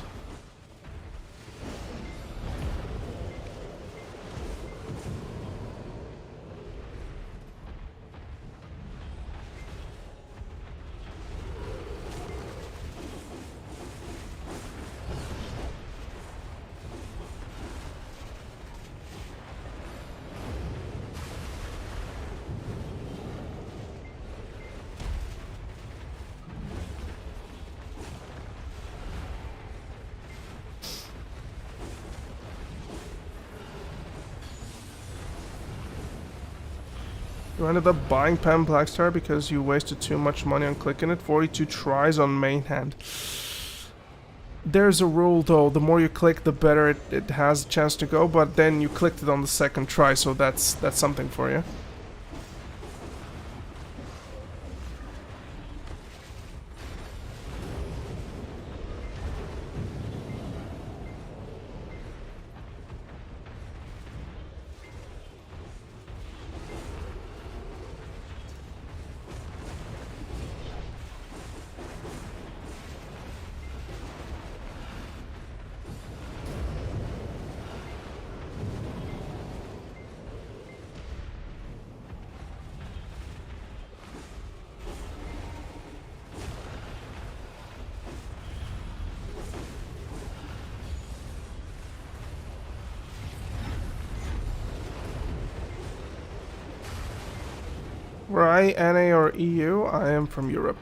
You ended up buying Pen Blackstar because you wasted too much money on clicking it. 42 tries on main hand. There's a rule though, the more you click the better it has a chance to go, but then you clicked it on the second try, so that's something for you. Were I NA or EU? I am from Europe.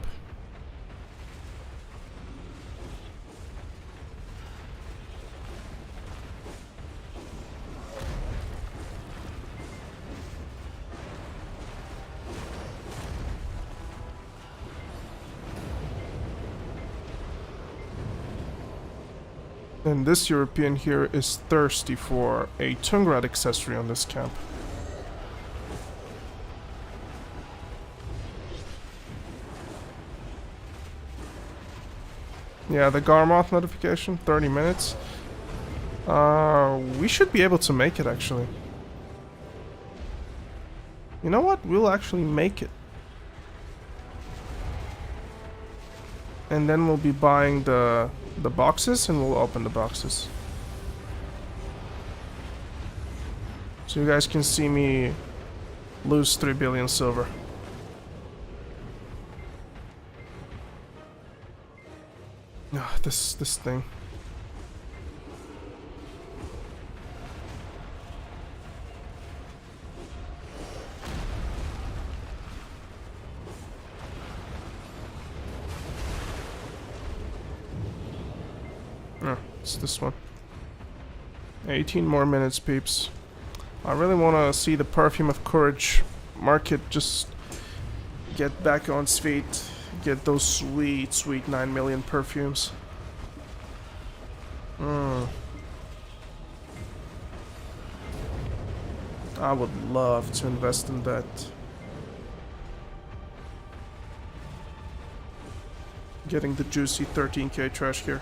And this European here is thirsty for a Tungrad accessory on this camp. Yeah, the Garmoth notification, 30 minutes. We should be able to make it, actually. You know what? We'll actually make it. And then we'll be buying the boxes, and we'll open the boxes. So you guys can see me lose 3 billion silver. Ah, this thing. It's this one. 18 more minutes, peeps. I really want to see the Perfume of Courage market just get back on its feet. Get those sweet, sweet 9 million perfumes. I would love to invest in that. Getting the juicy 13k trash gear.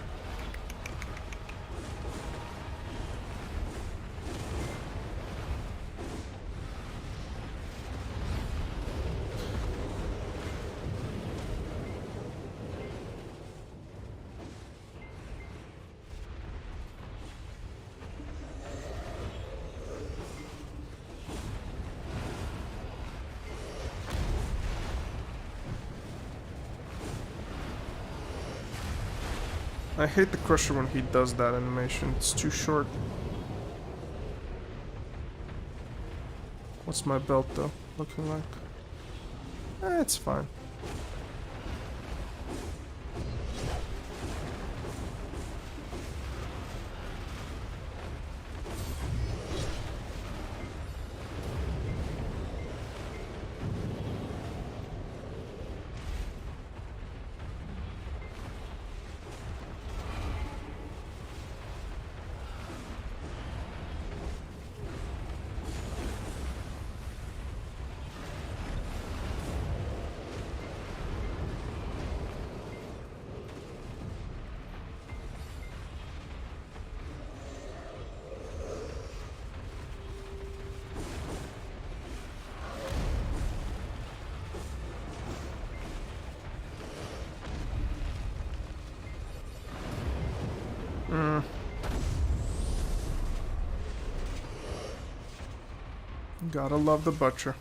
I hate the Crusher when he does that animation. It's too short. What's my belt though looking like? It's fine. Gotta love the butcher.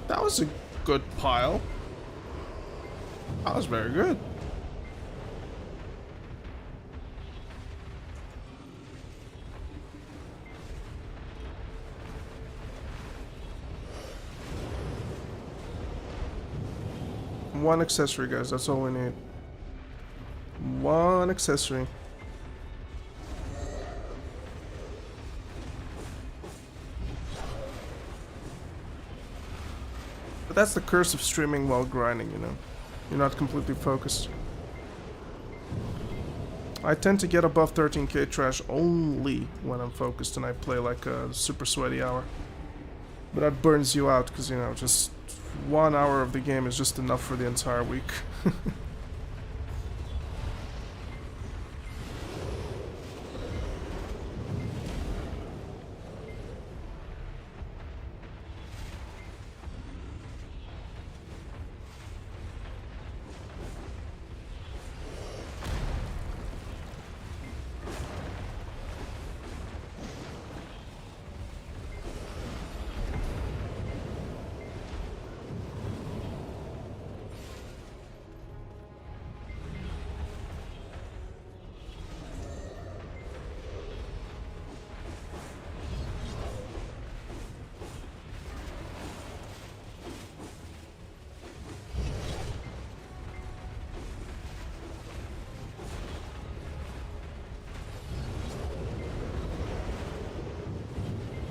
That was a good pile. That was very good. One accessory, guys. That's all we need. One accessory. But that's the curse of streaming while grinding, you know. You're not completely focused. I tend to get above 13k trash only when I'm focused and I play like a super sweaty hour. But that burns you out because, you know, just 1 hour of the game is just enough for the entire week.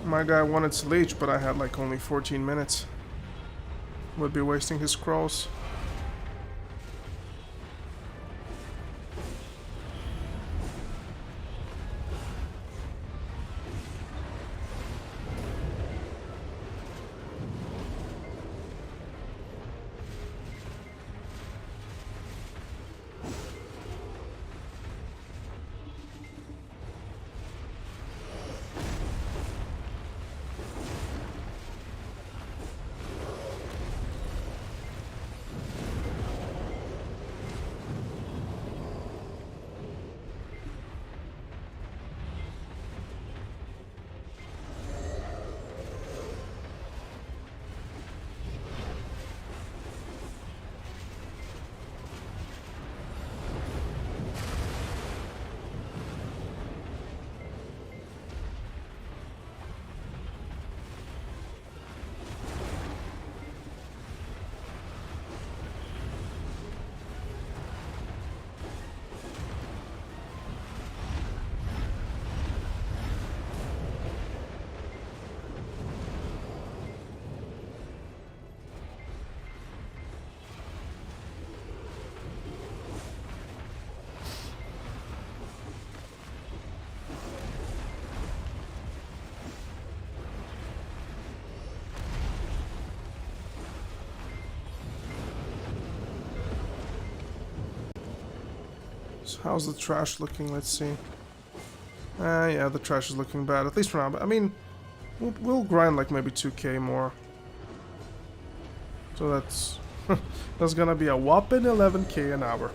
My guy wanted to leech, but I had like only 14 minutes. would be wasting his scrolls. So how's the trash looking? Let's see. Yeah, the trash is looking bad, at least for now. But I mean, we'll grind like maybe 2k more. So that's gonna be a whopping 11k an hour.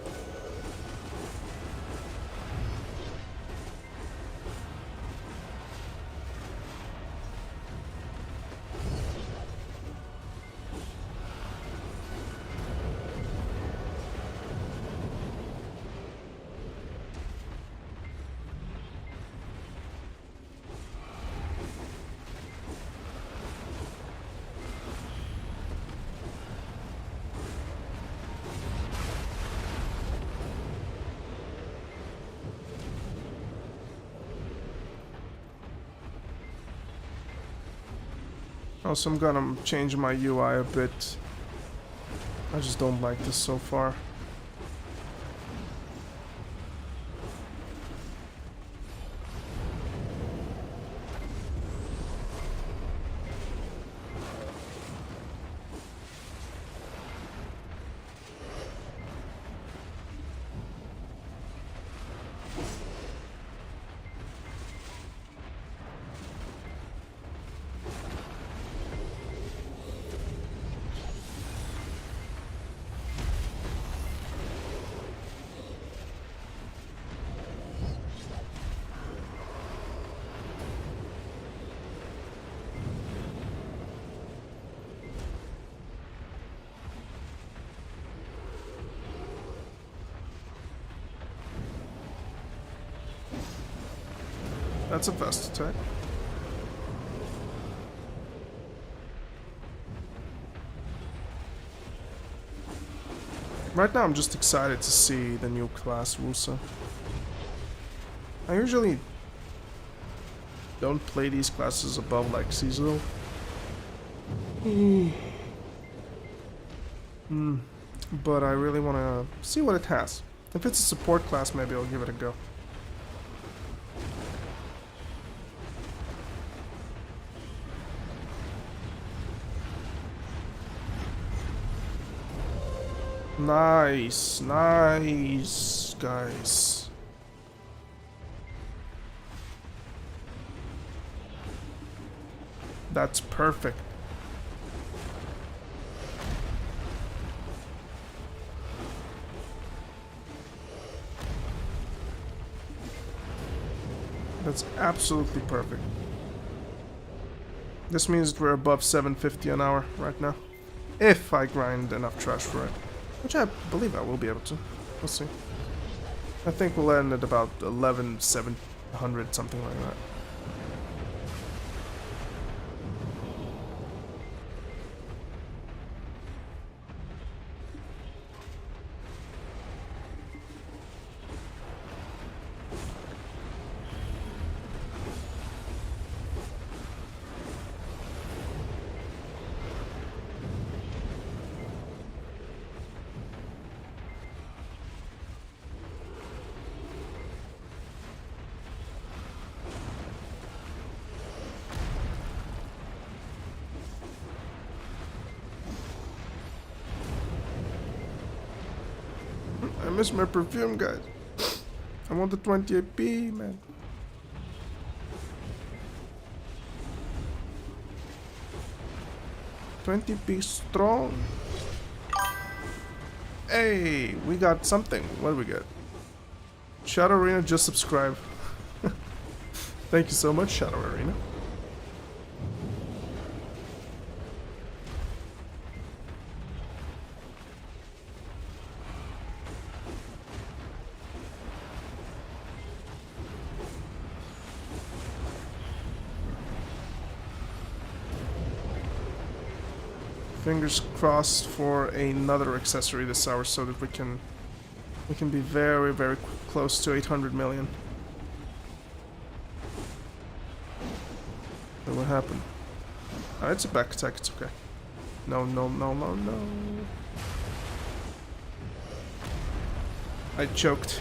Also, I'm gonna change my UI a bit. I just don't like this so far. That's a fast attack. Right now I'm just excited to see the new class Wusa. I usually don't play these classes above like seasonal. But I really want to see what it has. If it's a support class, maybe I'll give it a go. Nice, nice, guys. That's perfect. That's absolutely perfect. This means we're above 750 an hour right now. If I grind enough trash for it. Which I believe I will be able to. We'll see. I think we'll end at about 11,700, something like that. miss my perfume, guys. I want the 20 AP, man. $20 strong. Hey, we got something. What do we get? Shadow Arena just subscribe. Thank you so much, Shadow Arena. Fingers crossed for another accessory this hour so that we can be very, very close to 800 million. But what happened? Oh, it's a back attack, it's okay. No, no, no, no, no. I choked.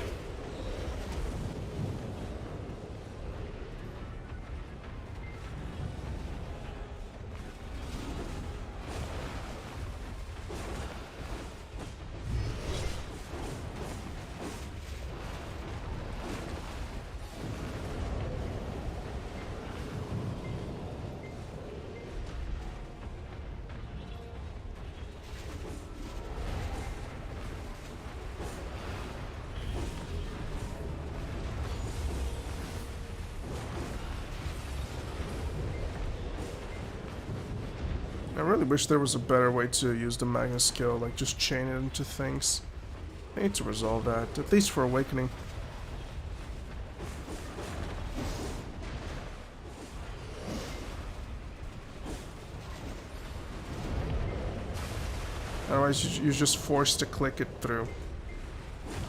I really wish there was a better way to use the Magna skill, like just chain it into things. I need to resolve that, at least for Awakening. Otherwise you're just forced to click it through.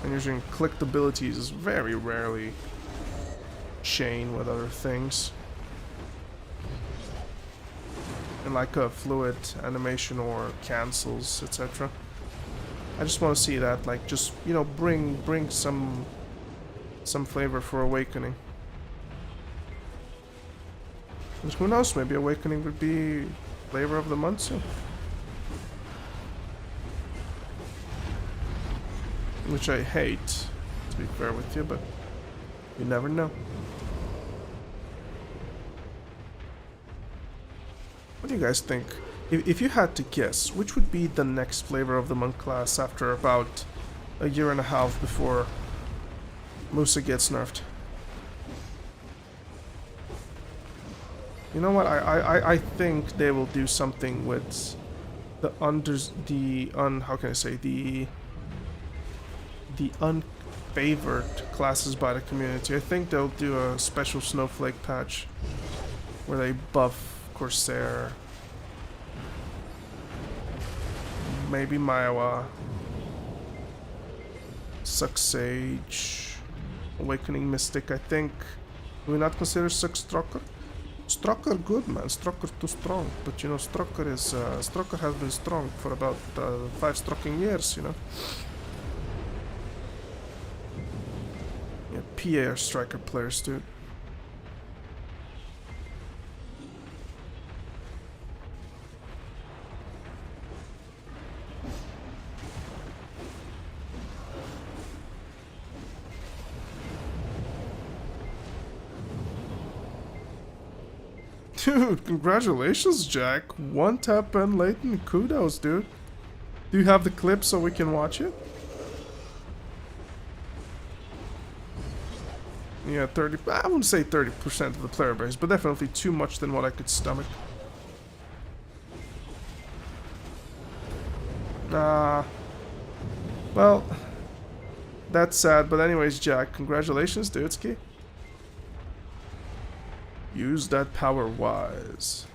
And using clicked abilities is very rarely chain with other things. In like a fluid animation or cancels, etc. I just want to see that, like, just, you know, bring some flavor for Awakening. But who knows, maybe Awakening would be flavor of the month soon. Which I hate, to be fair with you, but you never know. What do you guys think? If you had to guess, which would be the next flavor of the month class after about a year and a half before Musa gets nerfed? You know what? I think they will do something with the how can I say, the unfavored classes by the community. I think they'll do a special snowflake patch where they buff Corsair, maybe Maiwa, Suck Sage, Awakening Mystic. I think. Do we not consider Suck Strucker? Strucker good, man. Strucker too strong, but you know Strucker is Strucker has been strong for about 5 Strucking years, you know. Yeah, PA striker players, dude. Dude, congratulations, Jack. One tap and Leighton. Kudos, dude. Do you have the clip so we can watch it? Yeah, 30. I wouldn't say 30% of the player base, but definitely too much than what I could stomach. Well, that's sad, but anyways, Jack, congratulations, dudeski. Use that power wise.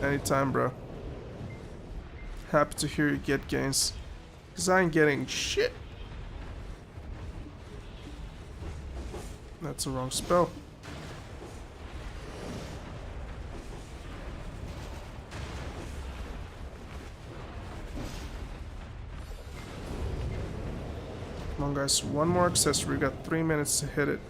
Anytime, bro. Happy to hear you get gains. Cause I ain't getting shit. That's the wrong spell. Come on, guys. One more accessory. We got 3 minutes to hit it.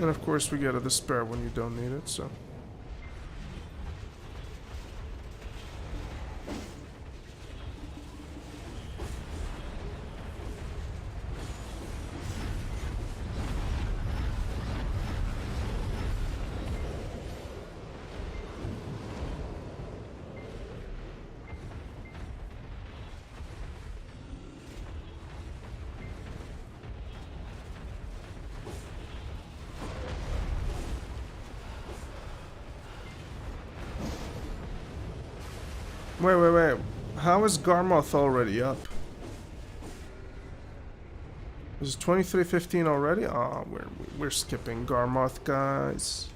And of course we get a despair when you don't need it, so... Wait. How is Garmoth already up? Is it 23:15 already? Oh, we're skipping Garmoth, guys.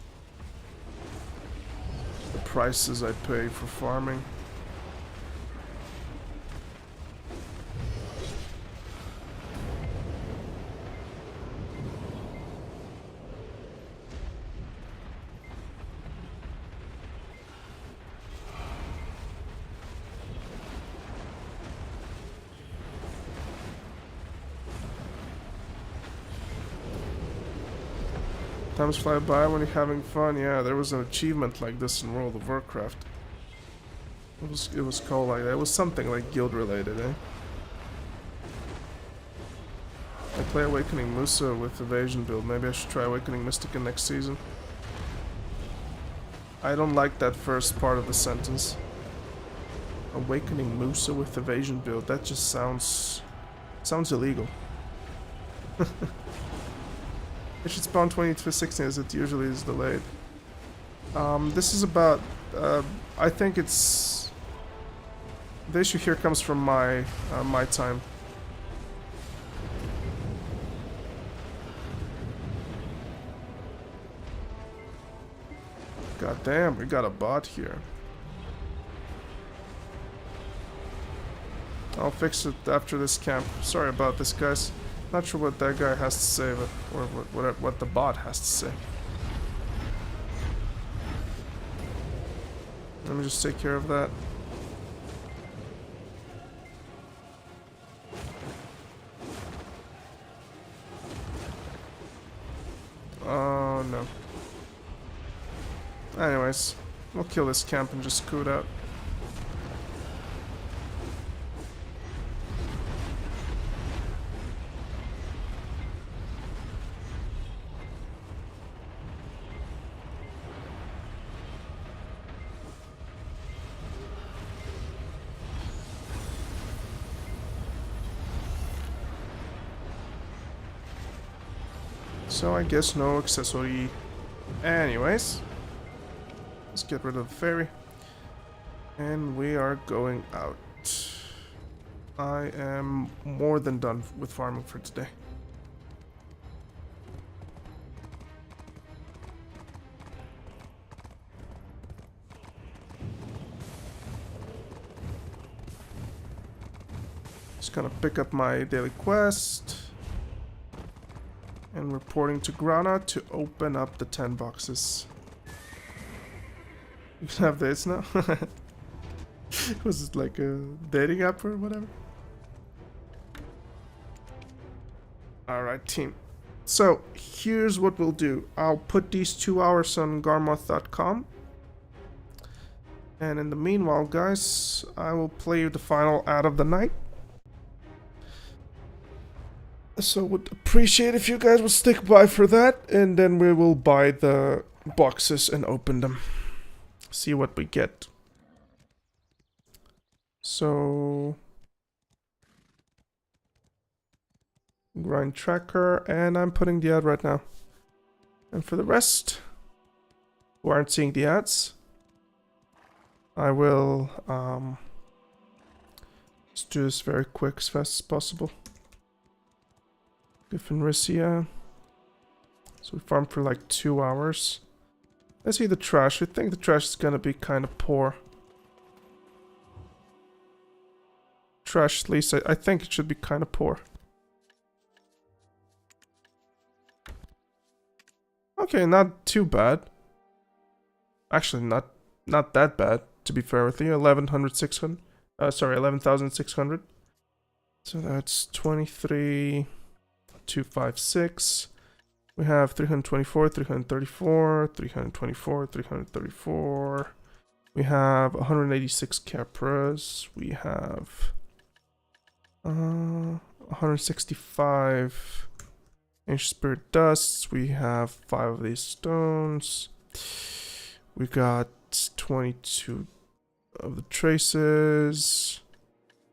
The prices I pay for farming. Times fly by when you're having fun. Yeah, there was an achievement like this in World of Warcraft. It was called like that. It was something like guild related, eh? I play Awakening Musa with Evasion build. Maybe I should try Awakening Mystica next season. I don't like that first part of the sentence. Awakening Musa with Evasion build. That just sounds illegal. It should spawn 20 to 16 as it usually is delayed. This is about, I think it's... The issue here comes from my time. God damn, we got a bot here. I'll fix it after this camp. Sorry about this, guys. Not sure what that guy has to say, but, or what the bot has to say. Let me just take care of that. Oh no. Anyways, we'll kill this camp and just scoot out. So I guess no accessory. Anyways, let's get rid of the ferry. And we are going out. I am more than done with farming for today. Just gonna pick up my daily quest. And reporting to Grana to open up the 10 boxes. You can have this now? Was it like a dating app or whatever? Alright, team. So, here's what we'll do. I'll put these 2 hours on garmoth.com. And in the meanwhile, guys, I will play you the final ad of the night. So would appreciate if you guys would stick by for that, and then we will buy the boxes and open them. See what we get. So grind tracker, and I'm putting the ad right now. And for the rest who aren't seeing the ads, I will just do this very quick, as fast as possible. Gyfin. So we farmed for like 2 hours. Let's see the trash. I think the trash is gonna be kind of poor. Trash, at least I think it should be kind of poor. Okay, not too bad. Actually, not that bad, to be fair with you. 11,600. Sorry, 11,600. So that's 23. 256. We have 324, 334, 324, 334. We have 186 Capras. We have 165 Ancient Spirit Dusts. We have 5 of these stones. We got 22 of the Traces.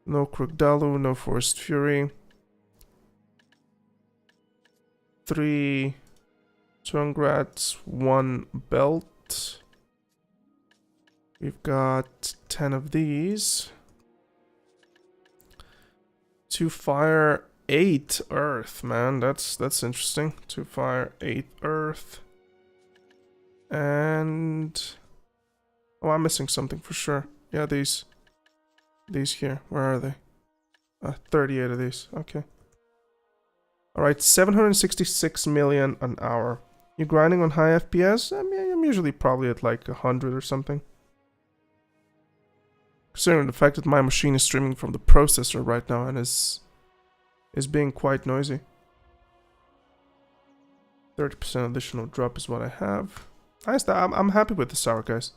No Krugdalu, no Forest Fury. 3 Tungrats, 1 Belt. We've got 10 of these. 2 Fire, 8 Earth, man. That's interesting. 2 Fire, 8 Earth. And oh, I'm missing something for sure. Yeah, these here. Where are they? 38 of these. Okay. Alright, 766 million an hour. You grinding on high FPS? I mean, I'm usually probably at like 100 or something. Considering the fact that my machine is streaming from the processor right now and is being quite noisy. 30% additional drop is what I have. Nice. I'm happy with this hour, guys.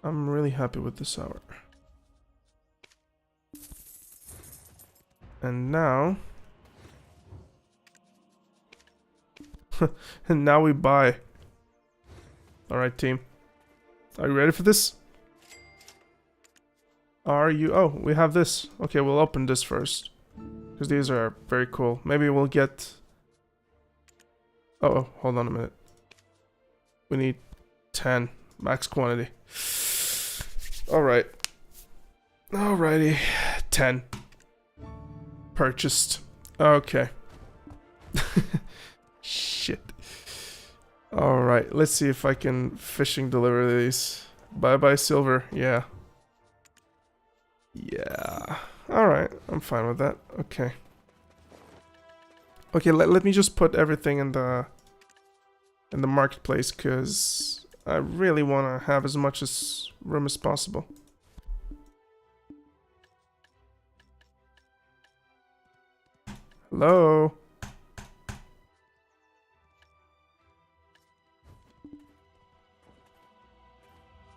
I'm really happy with this hour. And now... and now we buy. Alright, team. Are you ready for this? Are you... oh, we have this. Okay, we'll open this first. Because these are very cool. Maybe we'll get... oh, hold on a minute. We need 10. Max quantity. Alright. Alrighty. 10. Purchased. Okay. Shit. Alright, let's see if I can fishing deliver these. Bye-bye silver. Yeah. Yeah. Alright, I'm fine with that. Okay. Okay, let me just put everything in the marketplace, because I really want to have as much room as possible. Hello?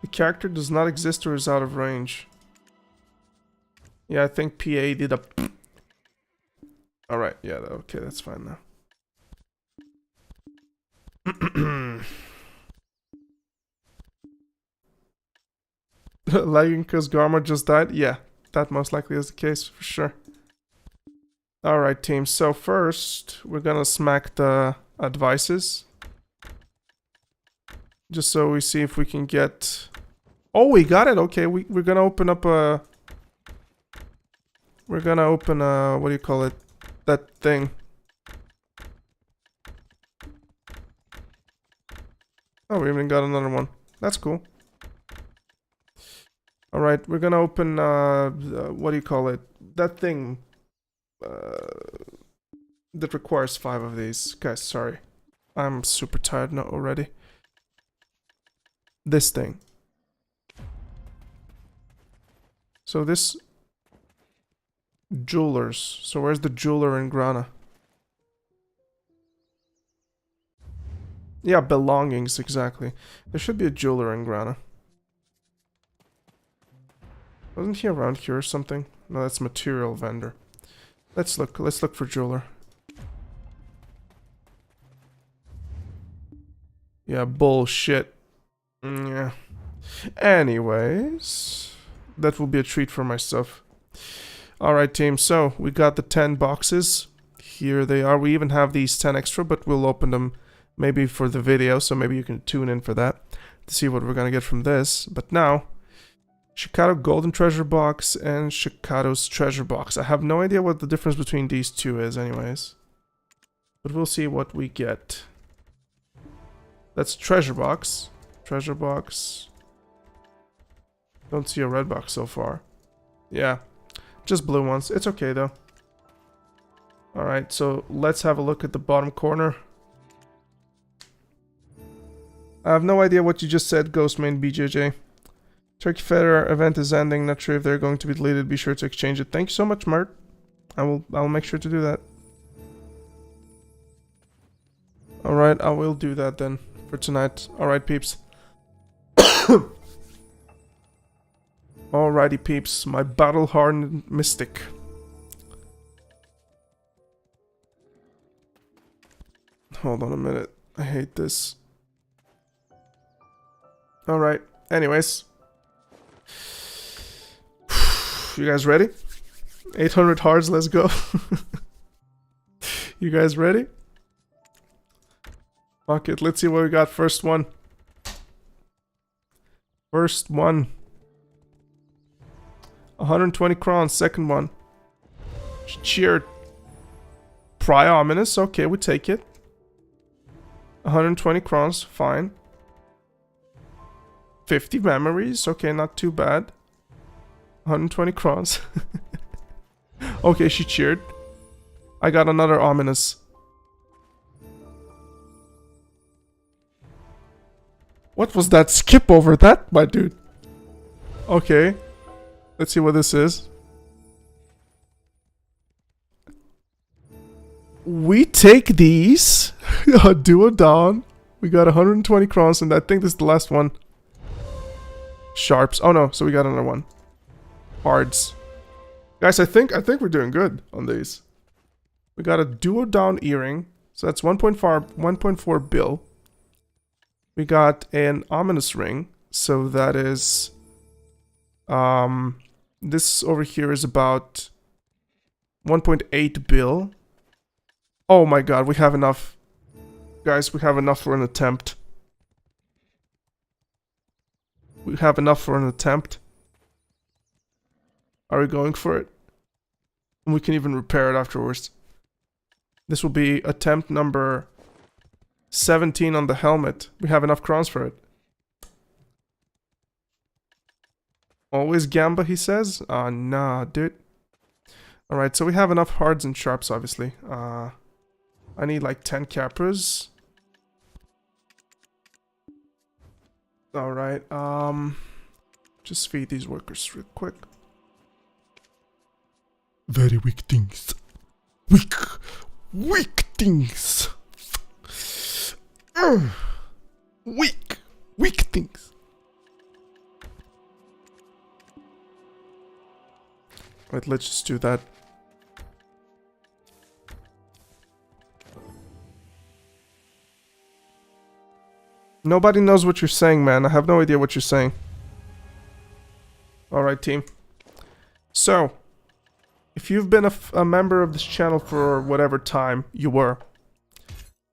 The character does not exist or is out of range. Yeah, I think PA did a... alright, yeah, okay, that's fine now. Lagging because Garma just died? Yeah, that most likely is the case, for sure. Alright, team, so first, we're gonna smack the advices. Just so we see if we can get... oh, we got it! Okay, we're gonna open up a... we're gonna open a... what do you call it? That thing. Oh, we even got another one. That's cool. Alright, we're gonna open, what do you call it? That thing. That requires 5 of these. Guys, sorry. I'm super tired now already. This thing. So this... jewelers. So where's the jeweler in Grana? Yeah, belongings, exactly. There should be a jeweler in Grana. Wasn't he around here or something? No, that's material vendor. Let's look for jeweler. Yeah, bullshit. Yeah. Anyways, that will be a treat for myself. Alright, team, so we got the 10 boxes. Here they are. We even have these 10 extra, but we'll open them maybe for the video, so maybe you can tune in for that to see what we're gonna get from this. But now, Shikato Golden Treasure Box and Shikato's Treasure Box. I have no idea what the difference between these two is anyways. But we'll see what we get. That's Treasure Box. Treasure Box. Don't see a red box so far. Yeah. Just blue ones. It's okay though. Alright, so let's have a look at the bottom corner. I have no idea what you just said, Ghostmain BJJ. Turkey Feather event is ending. Not sure if they're going to be deleted. Be sure to exchange it. Thank you so much, Mart. I'll make sure to do that. Alright, I will do that then for tonight. Alright, peeps. Alrighty, peeps. My battle-hardened mystic. Hold on a minute. I hate this. Alright, anyways. You guys ready? 800 hearts, let's go. You guys ready? Fuck it, let's see what we got. First one. First one. 120 crowns, second one. Cheered. Ominous, okay, we take it. 120 crowns, fine. 50 memories, okay, not too bad. 120 crowns. Okay, she cheered. I got another ominous. What was that skip over that, my dude? Okay. Let's see what this is. We take these. Do it down. We got 120 crowns, and I think this is the last one. Sharps. Oh no, so we got another one. Hards. Guys, I think we're doing good on these. We got a duo down earring. So that's 1.4 bill. We got an ominous ring. So that is this over here is about 1.8 bill. Oh my god, we have enough. Guys, we have enough for an attempt. We have enough for an attempt. Are we going for it? And we can even repair it afterwards. This will be attempt number 17 on the helmet. We have enough crowns for it. Always Gamba, he says? Nah, dude. Alright, so we have enough hards and sharps, obviously. I need like 10 capras. Alright, just feed these workers real quick. Very weak things. Weak things. Weak things. Right, let's just do that. Nobody knows what you're saying, man. I have no idea what you're saying. Alright, team. So, if you've been a member of this channel for whatever time you were,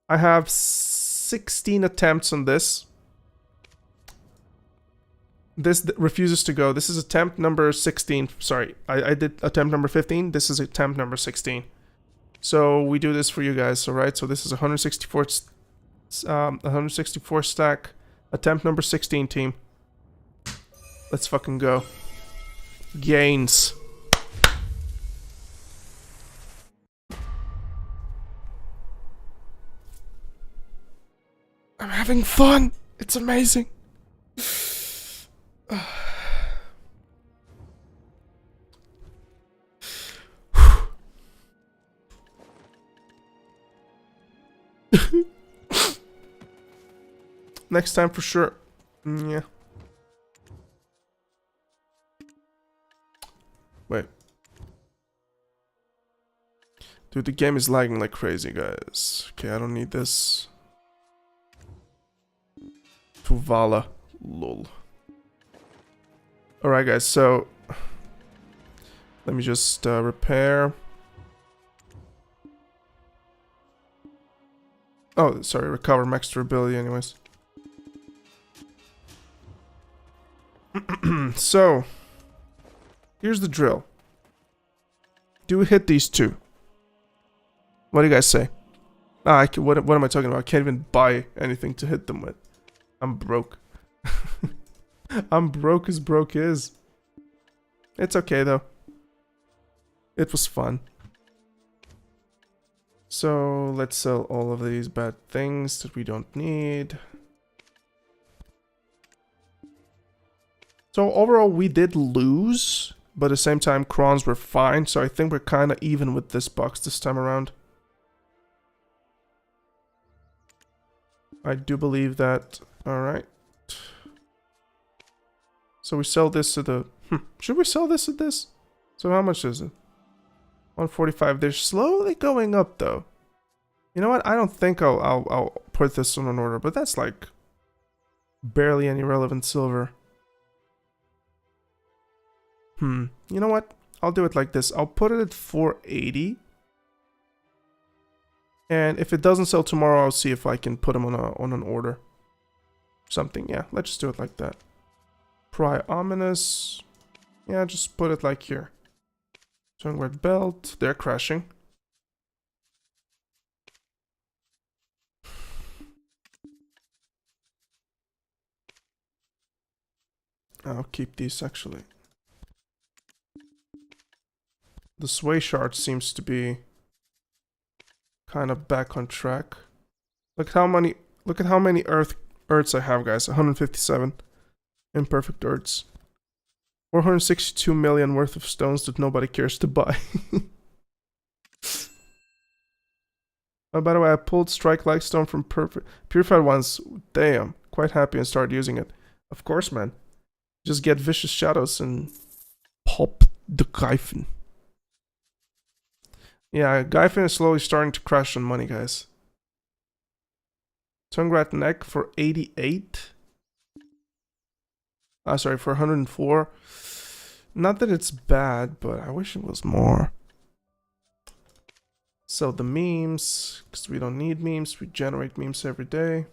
I have 16 attempts on this. This refuses to go. This is attempt number 16. Sorry, I did attempt number 15. This is attempt number 16. So we do this for you guys, alright? So this is 164 stack. Attempt number 16, team. Let's fucking go. Gains. I'm having fun. It's amazing. Next time for sure. Yeah. Wait. Dude, the game is lagging like crazy, guys. Okay, I don't need this. Tuvala. Lol. Alright, guys, so... let me just repair. Oh, sorry, recover max durability anyways. So, here's the drill. Do we hit these two? What do you guys say? What am I talking about? I can't even buy anything to hit them with. I'm broke. I'm broke as broke is. It's okay though. It was fun. So, let's sell all of these bad things that we don't need. So overall, we did lose, but at the same time, crowns were fine. So I think we're kind of even with this box this time around. I do believe that. Alright. So we sell this to the... Should we sell this at this? So how much is it? 145. They're slowly going up, though. You know what? I don't think I'll put this on an order, but that's like barely any relevant silver. You know what? I'll do it like this. I'll put it at 480. And if it doesn't sell tomorrow, I'll see if I can put them on an order. Something, yeah. Let's just do it like that. Pry ominous. Yeah, just put it like here. Tonguered belt. They're crashing. I'll keep these actually. The sway shard seems to be kind of back on track. Look at how many earths I have, guys. 157 imperfect earths. 462 million worth of stones that nobody cares to buy. Oh, by the way, I pulled strike like stone from purified ones. Damn, quite happy and started using it. Of course, man. Just get vicious shadows and pop the Gyfin. Yeah, Gyfin is slowly starting to crash on money, guys. Tongue rat neck for 88. Sorry, for 104. Not that it's bad, but I wish it was more. Sell the memes, because we don't need memes. We generate memes every day.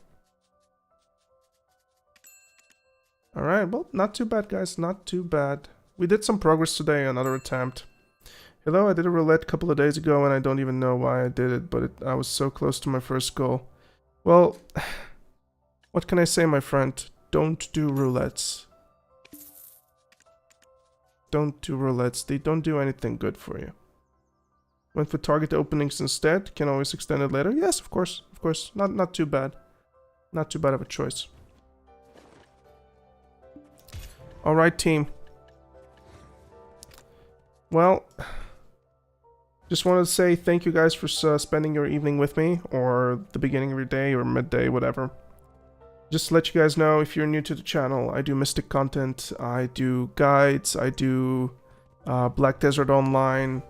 Alright, well, not too bad, guys. Not too bad. We did some progress today, another attempt. Hello, I did a roulette a couple of days ago, and I don't even know why I did it, but I was so close to my first goal. Well, what can I say, my friend? Don't do roulettes. Don't do roulettes. They don't do anything good for you. Went for target openings instead. Can always extend it later. Yes, of course. Of course. Not too bad. Not too bad of a choice. Alright, team. Well, just wanted to say thank you guys for spending your evening with me, or the beginning of your day, or midday, whatever. Just to let you guys know, if you're new to the channel, I do Mystic content, I do guides, I do Black Desert Online,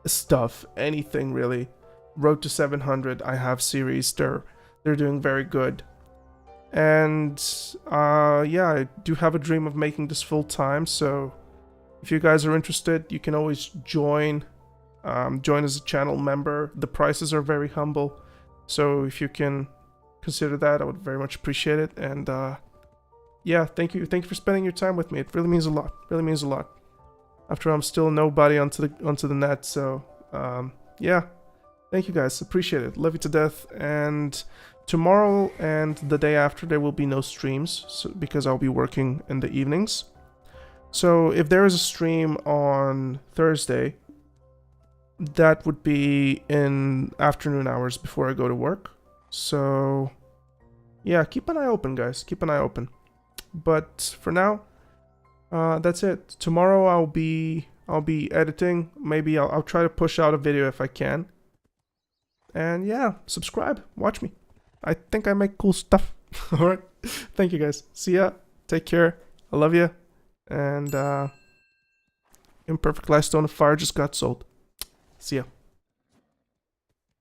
stuff, anything really. Road to 700, I have series, they're doing very good. And yeah, I do have a dream of making this full time, so if you guys are interested, you can always join as a channel member. The prices are very humble, so if you can consider that, I would very much appreciate it. And yeah, thank you for spending your time with me. It really means a lot. Really means a lot. After I'm still nobody onto the net, so yeah, thank you guys. Appreciate it. Love you to death. And tomorrow and the day after there will be no streams, because I'll be working in the evenings. So if there is a stream on Thursday, that would be in afternoon hours before I go to work. So yeah, keep an eye open, guys. Keep an eye open. But for now, that's it. Tomorrow I'll be editing. Maybe I'll try to push out a video if I can. And yeah, subscribe. Watch me. I think I make cool stuff. Alright. Thank you guys. See ya. Take care. I love you. And Imperfect Lifestone of Fire just got sold. See ya.